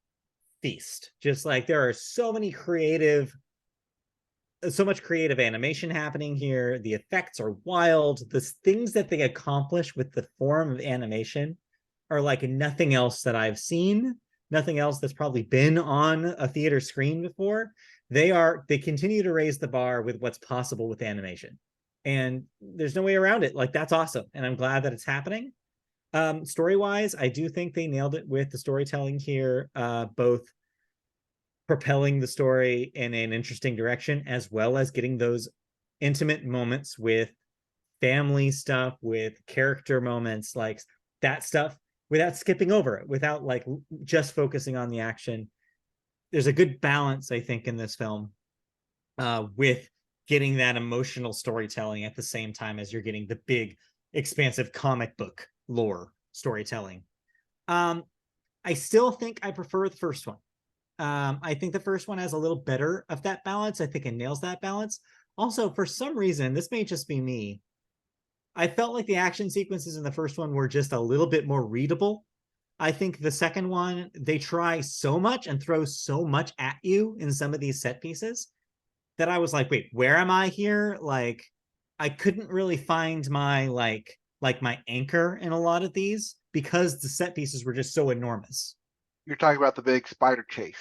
feast, just like there are so much creative animation happening here. The effects are wild. The things that they accomplish with the form of animation are like nothing else that I've seen, nothing else that's probably been on a theater screen before. They continue to raise the bar with what's possible with animation. And there's no way around it. Like, that's awesome. And I'm glad that it's happening. Story-wise, I do think they nailed it with the storytelling here, both propelling the story in an interesting direction, as well as getting those intimate moments with family stuff, with character moments, like that stuff, without skipping over it, without like just focusing on the action. There's a good balance, I think, in this film, with getting that emotional storytelling at the same time as you're getting the big, expansive comic book lore storytelling. I still think I prefer the first one. I think the first one has a little better of that balance. I think it nails that balance. Also, for some reason, this may just be me, I felt like the action sequences in the first one were just a little bit more readable. I think the second one, they try so much and throw so much at you in some of these set pieces that I was like, wait, where am I here? Like, I couldn't really find my my anchor in a lot of these because the set pieces were just so enormous. You're talking about the big spider chase.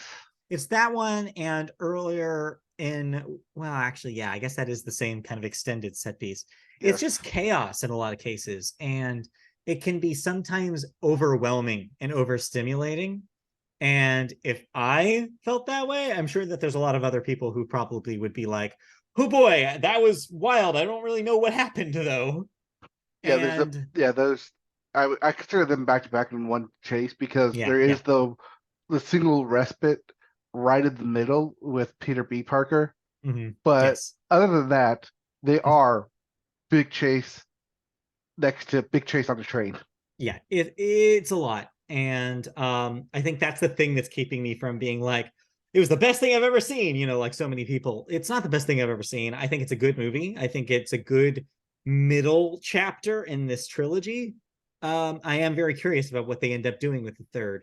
It's that one, and earlier in, well, actually, yeah, I guess that is the same kind of extended set piece. It's Yes. just chaos in a lot of cases, and it can be sometimes overwhelming and overstimulating. And if I felt that way, I'm sure that there's a lot of other people who probably would be like, oh boy, that was wild. I don't really know what happened though. Yeah, And those I consider them back to back in one chase because yeah, there yeah. is the single respite right in the middle with Peter B. Parker. Mm-hmm. But Yes. other than that, they are big chase next to big chase on the train. Yeah, it's a lot. And I think that's the thing that's keeping me from being like, it was the best thing I've ever seen, like so many people. It's not the best thing I've ever seen. I think it's a good movie. I think it's a good middle chapter in this trilogy. I am very curious about what they end up doing with the third.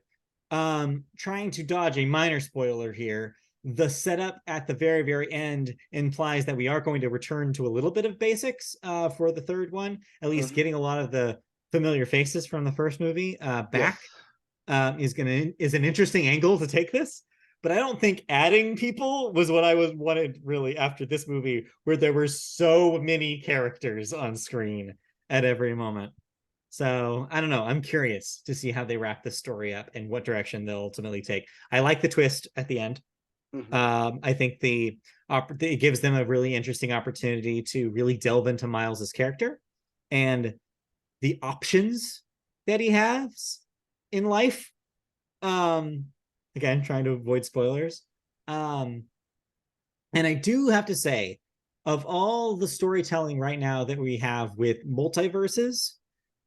Trying to dodge a minor spoiler here, the setup at the very, very end implies that we are going to return to a little bit of basics for the third one, at least Mhm. getting a lot of the familiar faces from the first movie Yes. back is an interesting angle to take this. But I don't think adding people was what I was wanted really after this movie, where there were so many characters on screen at every moment. So I don't know. I'm curious to see how they wrap this story up and what direction they'll ultimately take. I like the twist at the end. Mhm. I think it gives them a really interesting opportunity to really delve into Miles's character and the options that he has in life. Um, Again, trying to avoid spoilers. Um, and I do have to say, of all the storytelling right now that we have with multiverses,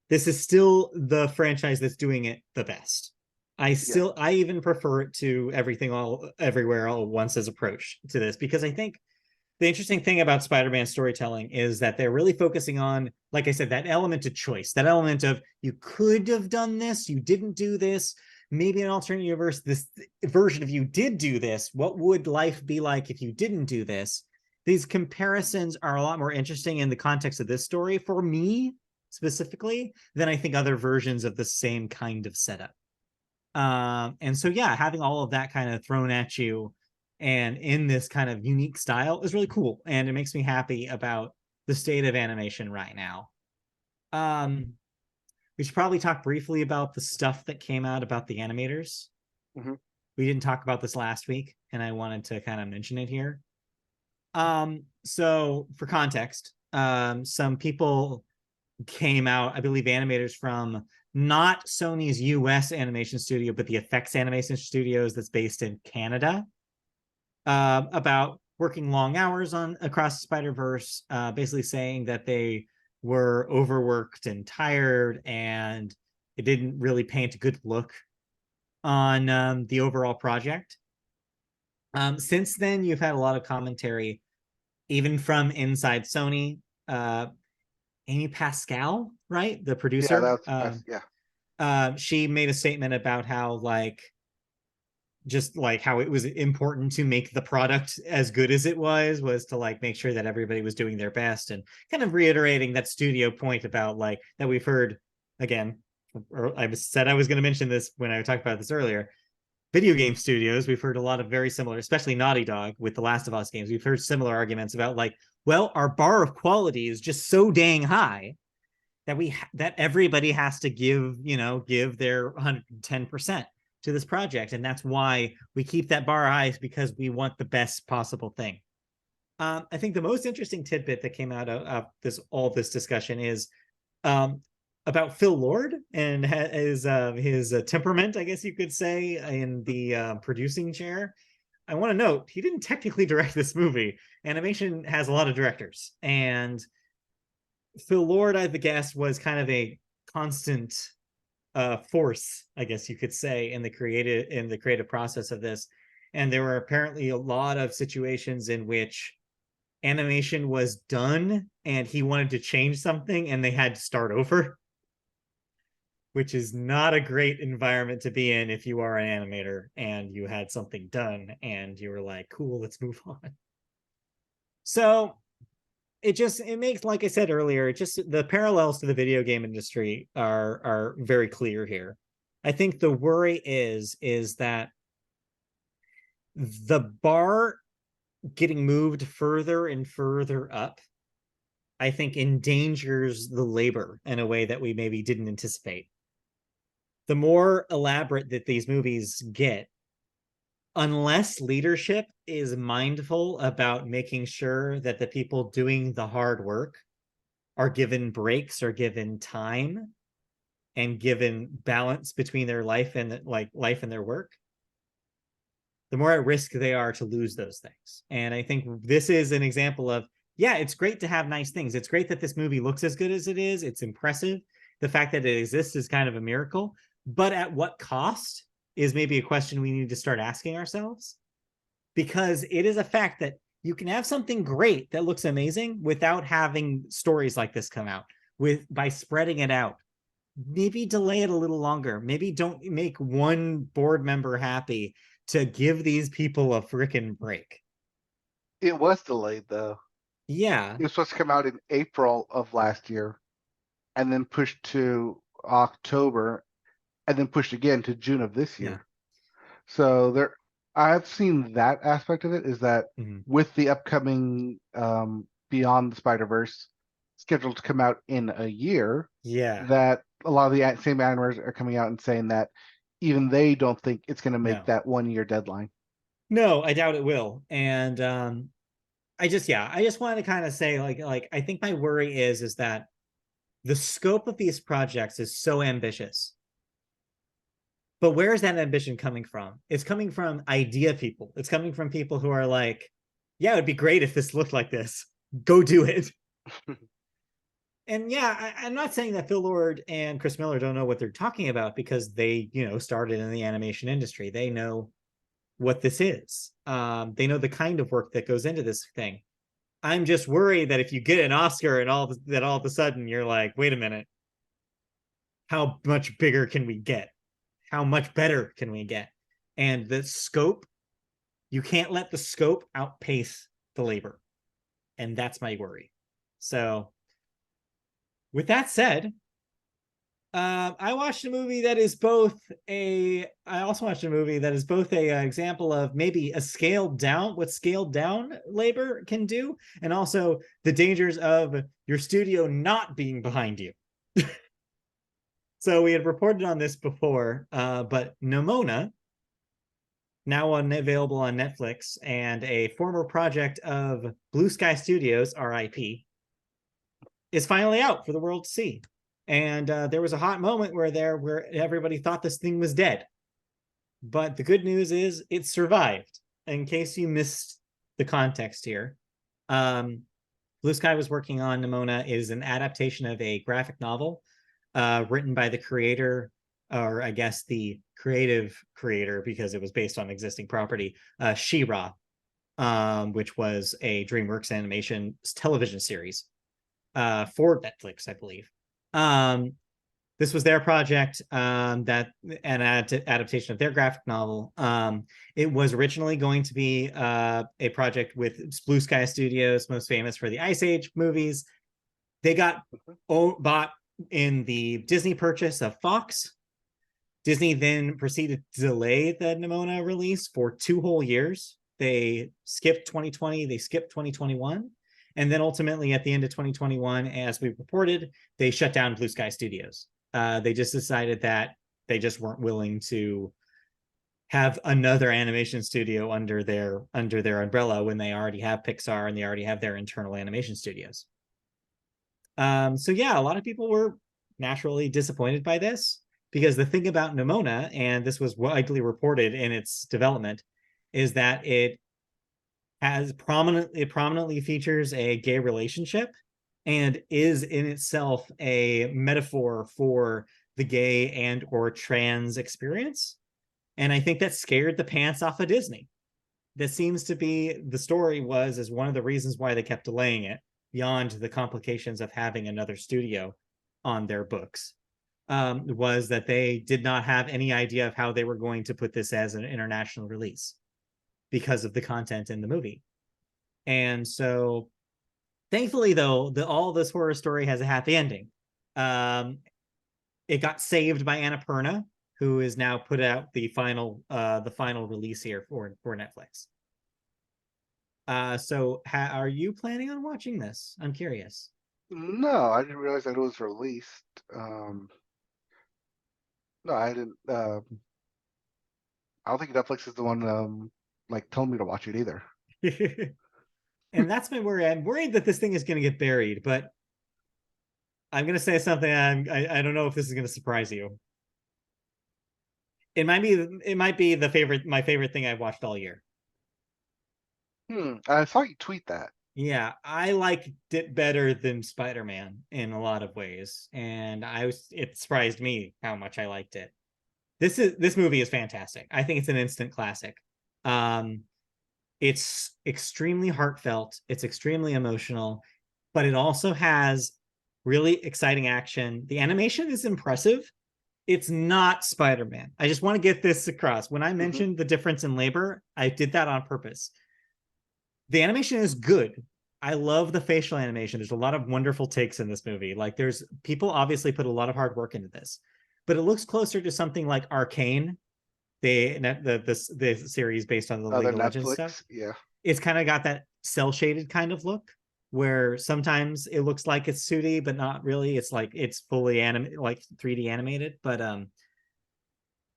this is still the franchise that's doing it the best. Yeah. I even prefer it to Everything All Everywhere All at Once's approach to this, because I think the interesting thing about Spider-Man storytelling is that they're really focusing on, like I said, that element of choice, that element of you could have done this, you didn't do this. Maybe in an alternate universe, this version of you did do this. What would life be like if you didn't do this? These comparisons are a lot more interesting in the context of this story for me specifically than I think other versions of the same kind of setup. And so, yeah, having all of that kind of thrown at you and in this kind of unique style is really cool. And it makes me happy about the state of animation right now. Um, we should probably talk briefly about the stuff that came out about the animators. Mhm. We didn't talk about this last week, and I wanted to kind of mention it here. So for context, some people came out, I believe animators from not Sony's US animation studio, but the Effects Animation Studios that's based in Canada, about working long hours on Across the Spider-Verse, basically saying that they were overworked and tired and it didn't really paint a good look on the overall project. Since then, you've had a lot of commentary, even from inside Sony. Amy Pascal, right? The Yeah, producer, that's yeah. She made a statement about how like just like how it was important to make the product as good as it was to like make sure that everybody was doing their best, and kind of reiterating that studio point about like that we've heard again, or I said I was going to mention this when I talked about this earlier. Video game studios, we've heard a lot of very similar, especially Naughty Dog with the Last of Us games. We've heard similar arguments about like, well, our bar of quality is just so dang high that that everybody has to give their 110% to this project, and that's why we keep that bar high, because we want the best possible thing. I think the most interesting tidbit that came out of this discussion is um, about Phil Lord and his temperament, I guess you could say, in the producing chair. I want to note he didn't technically direct this movie. Animation has a lot of directors, and Phil Lord, I guess, was kind of a constant force, I guess you could say, in the creative process of this. And there were apparently a lot of situations in which animation was done and he wanted to change something and they had to start over, which is not a great environment to be in if you are an animator and you had something done and you were like, cool, let's move on. So it makes, like I said earlier, just the parallels to the video game industry are very clear here. I think the worry is that the bar getting moved further and further up, I think, endangers the labor in a way that we maybe didn't anticipate. The more elaborate that these movies get, unless leadership is mindful about making sure that the people doing the hard work are given breaks, or given time, and given balance between their life and their work, the more at risk they are to lose those things. And I think this is an example of, yeah, it's great to have nice things. It's great that this movie looks as good as it is. It's impressive. The fact that it exists is kind of a miracle. But at what cost is maybe a question we need to start asking ourselves. Because it is a fact that you can have something great that looks amazing without having stories like this come out, by spreading it out. Maybe delay it a little longer. Maybe don't make one board member happy to give these people a freaking break. It was delayed though. Yeah. It was supposed to come out in April of last year, and then pushed to October, and then pushed again to June of this year. Yeah. So I've seen that aspect of it, is that with the upcoming Beyond the Spider-Verse scheduled to come out in a year, that a lot of the same animators are coming out and saying that even they don't think it's going to make that 1 year deadline. No, I doubt it will. And I just wanted to kind of say, like I think my worry is that the scope of these projects is so ambitious. But where is that ambition coming from? It's coming from idea people. It's coming from people who are like, yeah, it would be great if this looked like this. Go do it. And yeah, I'm not saying that Phil Lord and Chris Miller don't know what they're talking about, because they, started in the animation industry. They know what this is. They know the kind of work that goes into this thing. I'm just worried that if you get an Oscar and all of a sudden you're like, wait a minute, how much bigger can we get? How much better can we get? And the scope, you can't let the scope outpace the labor. And that's my worry. So with that said, I watched a movie that is both a example of maybe what scaled down labor can do, and also the dangers of your studio not being behind you. So we had reported on this before, but Nimona, now available on Netflix, and a former project of Blue Sky Studios, RIP, is finally out for the world to see. And there was a hot moment where everybody thought this thing was dead. But the good news is it survived. In case you missed the context here, Blue Sky was working on Nimona. It is an adaptation of a graphic novel written by the creator, or I guess the creative creator, because it was based on existing property, She-Ra, which was a DreamWorks animation television series for Netflix, I believe. This was their project, that an adaptation of their graphic novel. It was originally going to be a project with Blue Sky Studios, most famous for the Ice Age movies. They got bought in the Disney purchase of Fox. Disney then proceeded to delay the Nimona release for 2 whole years. They skipped 2020, they skipped 2021. And then ultimately at the end of 2021, as we reported, they shut down Blue Sky Studios. They just decided that they just weren't willing to have another animation studio under their umbrella when they already have Pixar and they already have their internal animation studios. So yeah, a lot of people were naturally disappointed by this, because the thing about Nimona, and this was widely reported in its development, is that it prominently features a gay relationship and is in itself a metaphor for the gay and or trans experience. And I think that scared the pants off of Disney. That seems to be the story, was as one of the reasons why they kept delaying it, beyond the complications of having another studio on their books, was that they did not have any idea of how they were going to put this as an international release because of the content in the movie. And so thankfully, though, all this horror story has a happy ending. It got saved by Annapurna, who has now put out the final release here for Netflix. So are you planning on watching this? I'm curious. No, I didn't realize that it was released. No, I didn't. I don't think Netflix is the one like telling me to watch it either. And that's my worry. I'm worried that this thing is going to get buried, but I'm going to say something. I don't know if this is going to surprise you. It might be my favorite thing I've watched all year. I saw you tweet that. Yeah, I liked it better than Spider-Man in a lot of ways, and it surprised me how much I liked it. This movie is fantastic. I think it's an instant classic. It's extremely heartfelt, it's extremely emotional, but it also has really exciting action. The animation is impressive. It's not Spider-Man. I just want to get this across. When I mentioned the difference in labor, I did that on purpose. The animation is good. I love the facial animation. There's a lot of wonderful takes in this movie. Like, there's people obviously put a lot of hard work into this, but it looks closer to something like Arcane, the series based on the League of Legends stuff. Yeah, it's kind of got that cell shaded kind of look, where sometimes it looks like it's 2D, but not really. It's like it's fully like 3D animated. But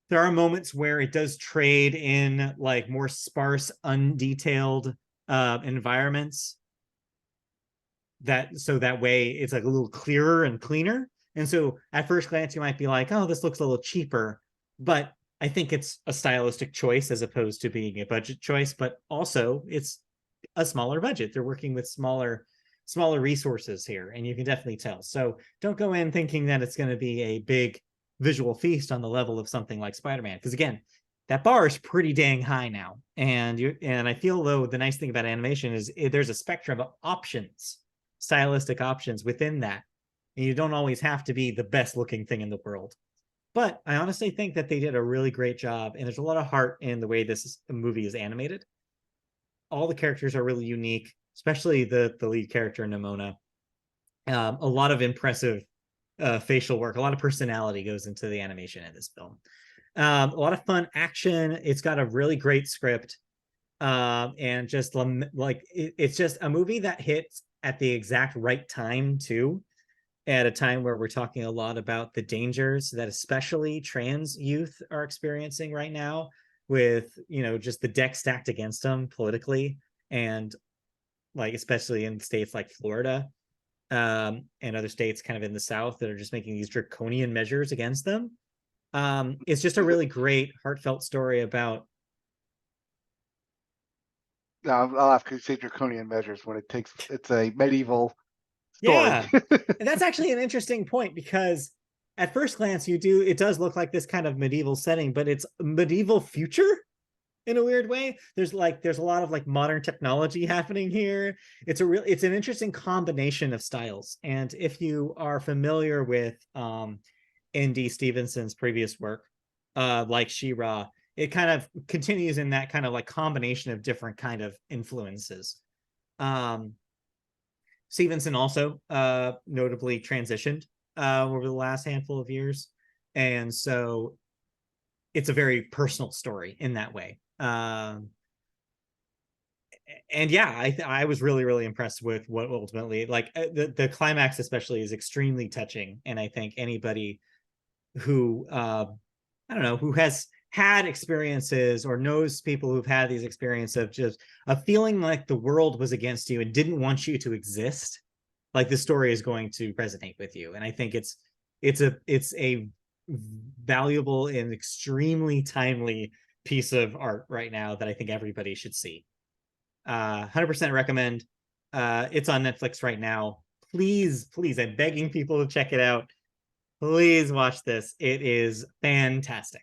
there are moments where it does trade in like more sparse, undetailed environments. That way it's like a little clearer and cleaner. And so at first glance, you might be like, oh, this looks a little cheaper, but I think it's a stylistic choice as opposed to being a budget choice, but also it's a smaller budget. They're working with smaller resources here, and you can definitely tell. So don't go in thinking that it's going to be a big visual feast on the level of something like Spider-Man, because again, that bar is pretty dang high now. And I feel, though, the nice thing about animation is there's a spectrum of options, stylistic options within that. And you don't always have to be the best looking thing in the world. But I honestly think that they did a really great job, and there's a lot of heart in the way this movie is animated. All the characters are really unique, especially the lead character, Nimona. A lot of impressive facial work, a lot of personality goes into the animation in this film. A lot of fun action. It's got a really great script, and just like it's just a movie that hits at the exact right time too. At a time where we're talking a lot about the dangers that especially trans youth are experiencing right now, with, just the deck stacked against them politically, and like especially in states like Florida, and other states kind of in the South that are just making these draconian measures against them. It's just a really great heartfelt story about. No, I'll have to say draconian measures when it's a medieval story. Yeah. And that's actually an interesting point, because at first glance it does look like this kind of medieval setting, but it's medieval future in a weird way. There's a lot of like modern technology happening here. It's an interesting combination of styles. And if you are familiar with N.D. Stevenson's previous work, like She-Ra. It kind of continues in that kind of like combination of different kind of influences. Stevenson also notably transitioned over the last handful of years, and so it's a very personal story in that way. And yeah, I was really impressed with what ultimately, like, the climax especially is extremely touching, and I think anybody who I don't know, who has had experiences or knows people who've had these experiences of just a feeling like the world was against you and didn't want you to exist, like, this story is going to resonate with you. And I think it's a valuable and extremely timely piece of art right now that I think everybody should see. 100% recommend. It's on Netflix right now. Please, I'm begging people to check it out. Please watch this. It is fantastic.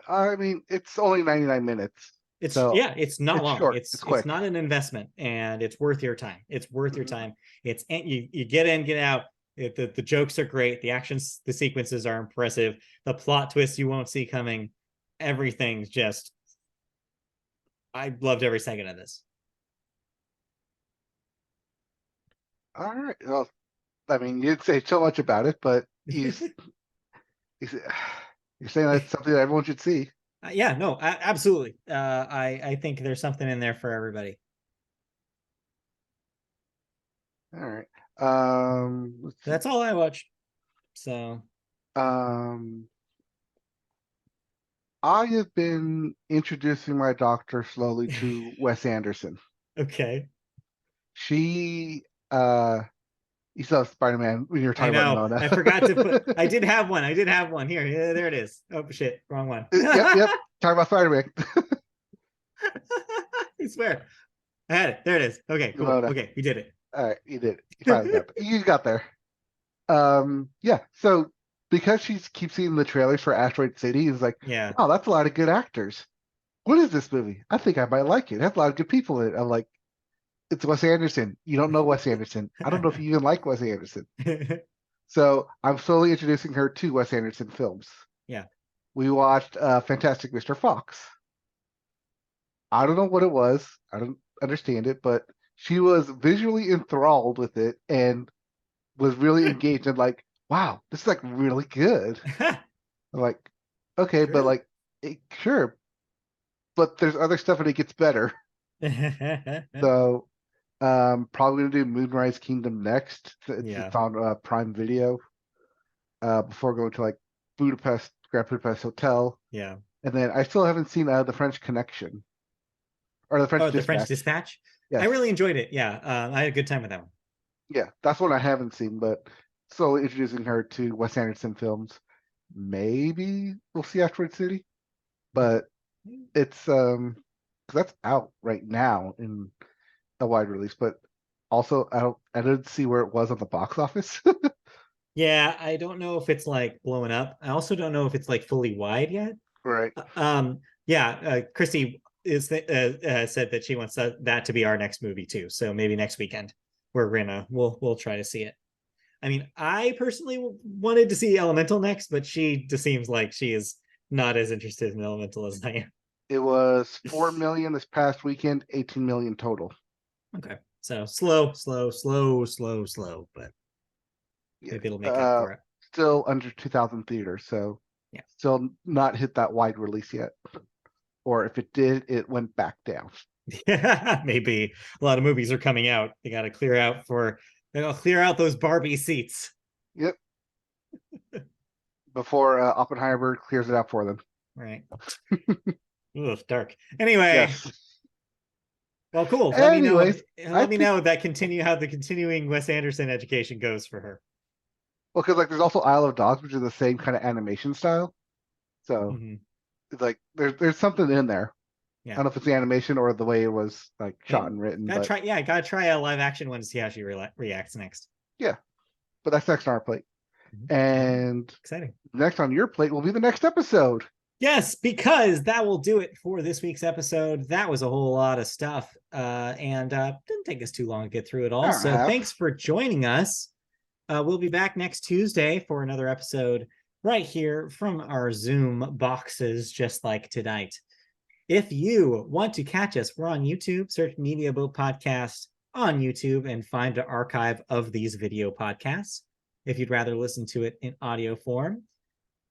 I mean, it's only 99 minutes. It's So it's not it's long. short. It's quick. not an investment, and it's worth your time. It's worth your time. It's you get in, get out. The jokes are great. The actions, the sequences are impressive. The plot twists you won't see coming. Everything's just, I loved every second of this. All right. Well, I mean, you didn't say so much about it, but you're saying that's something that everyone should see. Yeah, no, absolutely. I think there's something in there for everybody. All right. That's all I watched. So I have been introducing my doctor slowly to Wes Anderson. Okay. She you saw Spider-Man when you were talking about Nimona. I forgot to put. I did have one. Here. Yeah, there it is. Oh shit, wrong one. Yep. Talking about Spider-Man. I swear, I had it. There it is. Okay, cool. Nimona. Okay, we did it. All right, you did it. You finally got there. You got there. Yeah. So because she keeps seeing the trailers for Asteroid City, is like, Yeah. wow, that's a lot of good actors. What is this movie? I think I might like it. It has a lot of good people in it. I'm like, it's Wes Anderson. You don't know Wes Anderson. I don't know if you even like Wes Anderson. So I'm slowly introducing her to Wes Anderson films. Yeah. We watched Fantastic Mr. Fox. I don't know what it was. I don't understand it, but she was visually enthralled with it and was really engaged and like, wow, this is like really good. I'm like, okay, but like, sure, but there's other stuff and it gets better. So probably gonna do Moonrise Kingdom next. It's on Prime Video. Before going to like Grand Budapest Hotel. Yeah. And then I still haven't seen The French Connection or The French Dispatch. The French Dispatch. Yes. I really enjoyed it. Yeah, I had a good time with that one. Yeah, that's one I haven't seen, but slowly introducing her to Wes Anderson films. Maybe we'll see Asteroid City, but it's that's out right now in a wide release. But also, I didn't see where it was on the box office. Yeah, I don't know if it's like blowing up. I also don't know if it's like fully wide yet. Right. Christy is said that she wants that to be our next movie too. So maybe next weekend we'll try to see it. I mean, I personally wanted to see Elemental next, but she just seems like she is not as interested in Elemental as I am. It was 4 million this past weekend, 18 million total. Okay, so slow, but maybe it'll make up for it. Still under 2,000 theaters, so yeah, still not hit that wide release yet. Or if it did, it went back down. Yeah, maybe a lot of movies are coming out. They got to clear out those Barbie seats. Yep. Before Oppenheimer clears it out for them. Right. Ooh, dark. Anyway. Yes. Well, cool. Let me know that how the continuing Wes Anderson education goes for her. Well, because like there's also Isle of Dogs, which is the same kind of animation style. So it's like there's something in there. Yeah. I don't know if it's the animation or the way it was like shot and written. Gotta try a live action one to see how she reacts next. Yeah, but that's next on our plate. And exciting. Next on your plate will be the next episode. Yes, because that will do it for this week's episode. That was a whole lot of stuff, and didn't take us too long to get through it all. So thanks for joining us. We'll be back next Tuesday for another episode right here from our Zoom boxes, just like tonight. If you want to catch us, we're on YouTube. Search Media Boat Podcast on YouTube and find an archive of these video podcasts. If you'd rather listen to it in audio form,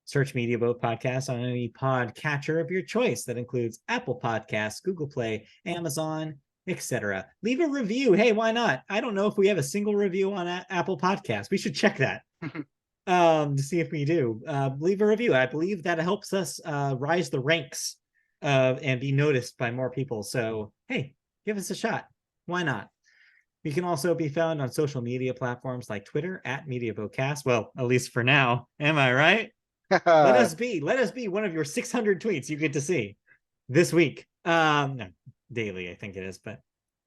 search Media Boat Podcast on any podcatcher of your choice. That includes Apple Podcasts, Google Play, Amazon, etc. Leave a review. Hey, why not? I don't know if we have a single review on Apple Podcasts. We should check that to see if we do. Leave a review. I believe that helps us rise the ranks and be noticed by more people. So, hey, give us a shot. Why not? We can also be found on social media platforms like Twitter at MediaBoatCast. Well, at least for now. Am I right? Let us be one of your 600 tweets you get to see this week. No, daily, I think it is. But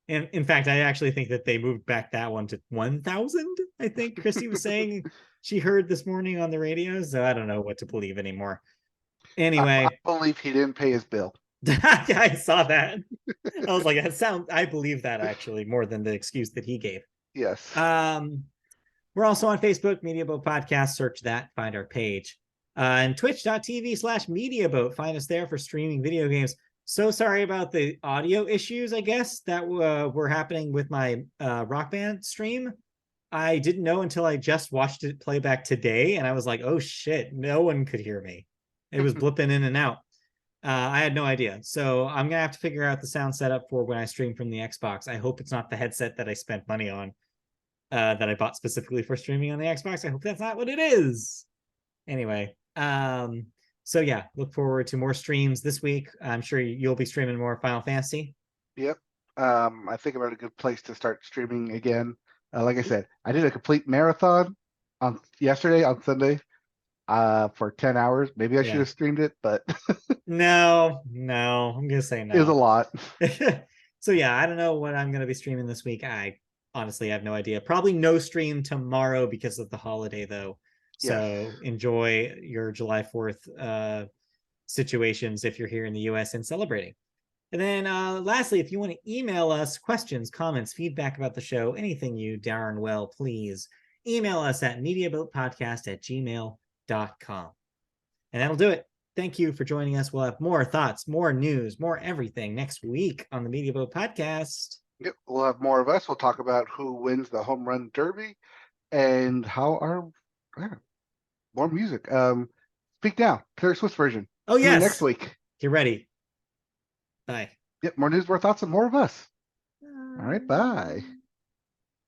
in fact, I actually think that they moved back that one to 1,000. I think Christy was saying she heard this morning on the radio. So I don't know what to believe anymore. Anyway, I believe he didn't pay his bill. I saw that. I was like, I believe that actually more than the excuse that he gave. Yes. We're also on Facebook, Media Boat Podcast. Search that, find our page. And twitch.tv/MediaBoat. Find us there for streaming video games. So sorry about the audio issues, I guess, that were happening with my Rock Band stream. I didn't know until I just watched it play back today, and I was like, oh shit, no one could hear me. It was blipping in and out. I had no idea. So I'm going to have to figure out the sound setup for when I stream from the Xbox. I hope it's not the headset that I spent money on that I bought specifically for streaming on the Xbox. I hope that's not what it is. Anyway, so yeah, look forward to more streams this week. I'm sure you'll be streaming more Final Fantasy. Yep. I think I'm at a good place to start streaming again. Like I said, I did a complete marathon on yesterday on Sunday for 10 hours. Maybe I should have streamed it, but no, I'm gonna say no. It was a lot. So yeah, I don't know what I'm gonna be streaming this week. I honestly have no idea. Probably no stream tomorrow because of the holiday though. So enjoy your July 4th situations if you're here in the US and celebrating. And then lastly, if you want to email us questions, comments, feedback about the show, anything you darn well please, email us at mediaboatpodcast@gmail.com. And that'll do it. Thank you for joining us. We'll have more thoughts, more news, more everything next week on the Media Boat Podcast. Yep, we'll have more of us. We'll talk about who wins the home run derby and how our more music. Speak Now, Taylor Swift version. Oh yes, next week. Get ready. Bye. Yep, more news, more thoughts, and more of us. All right, bye.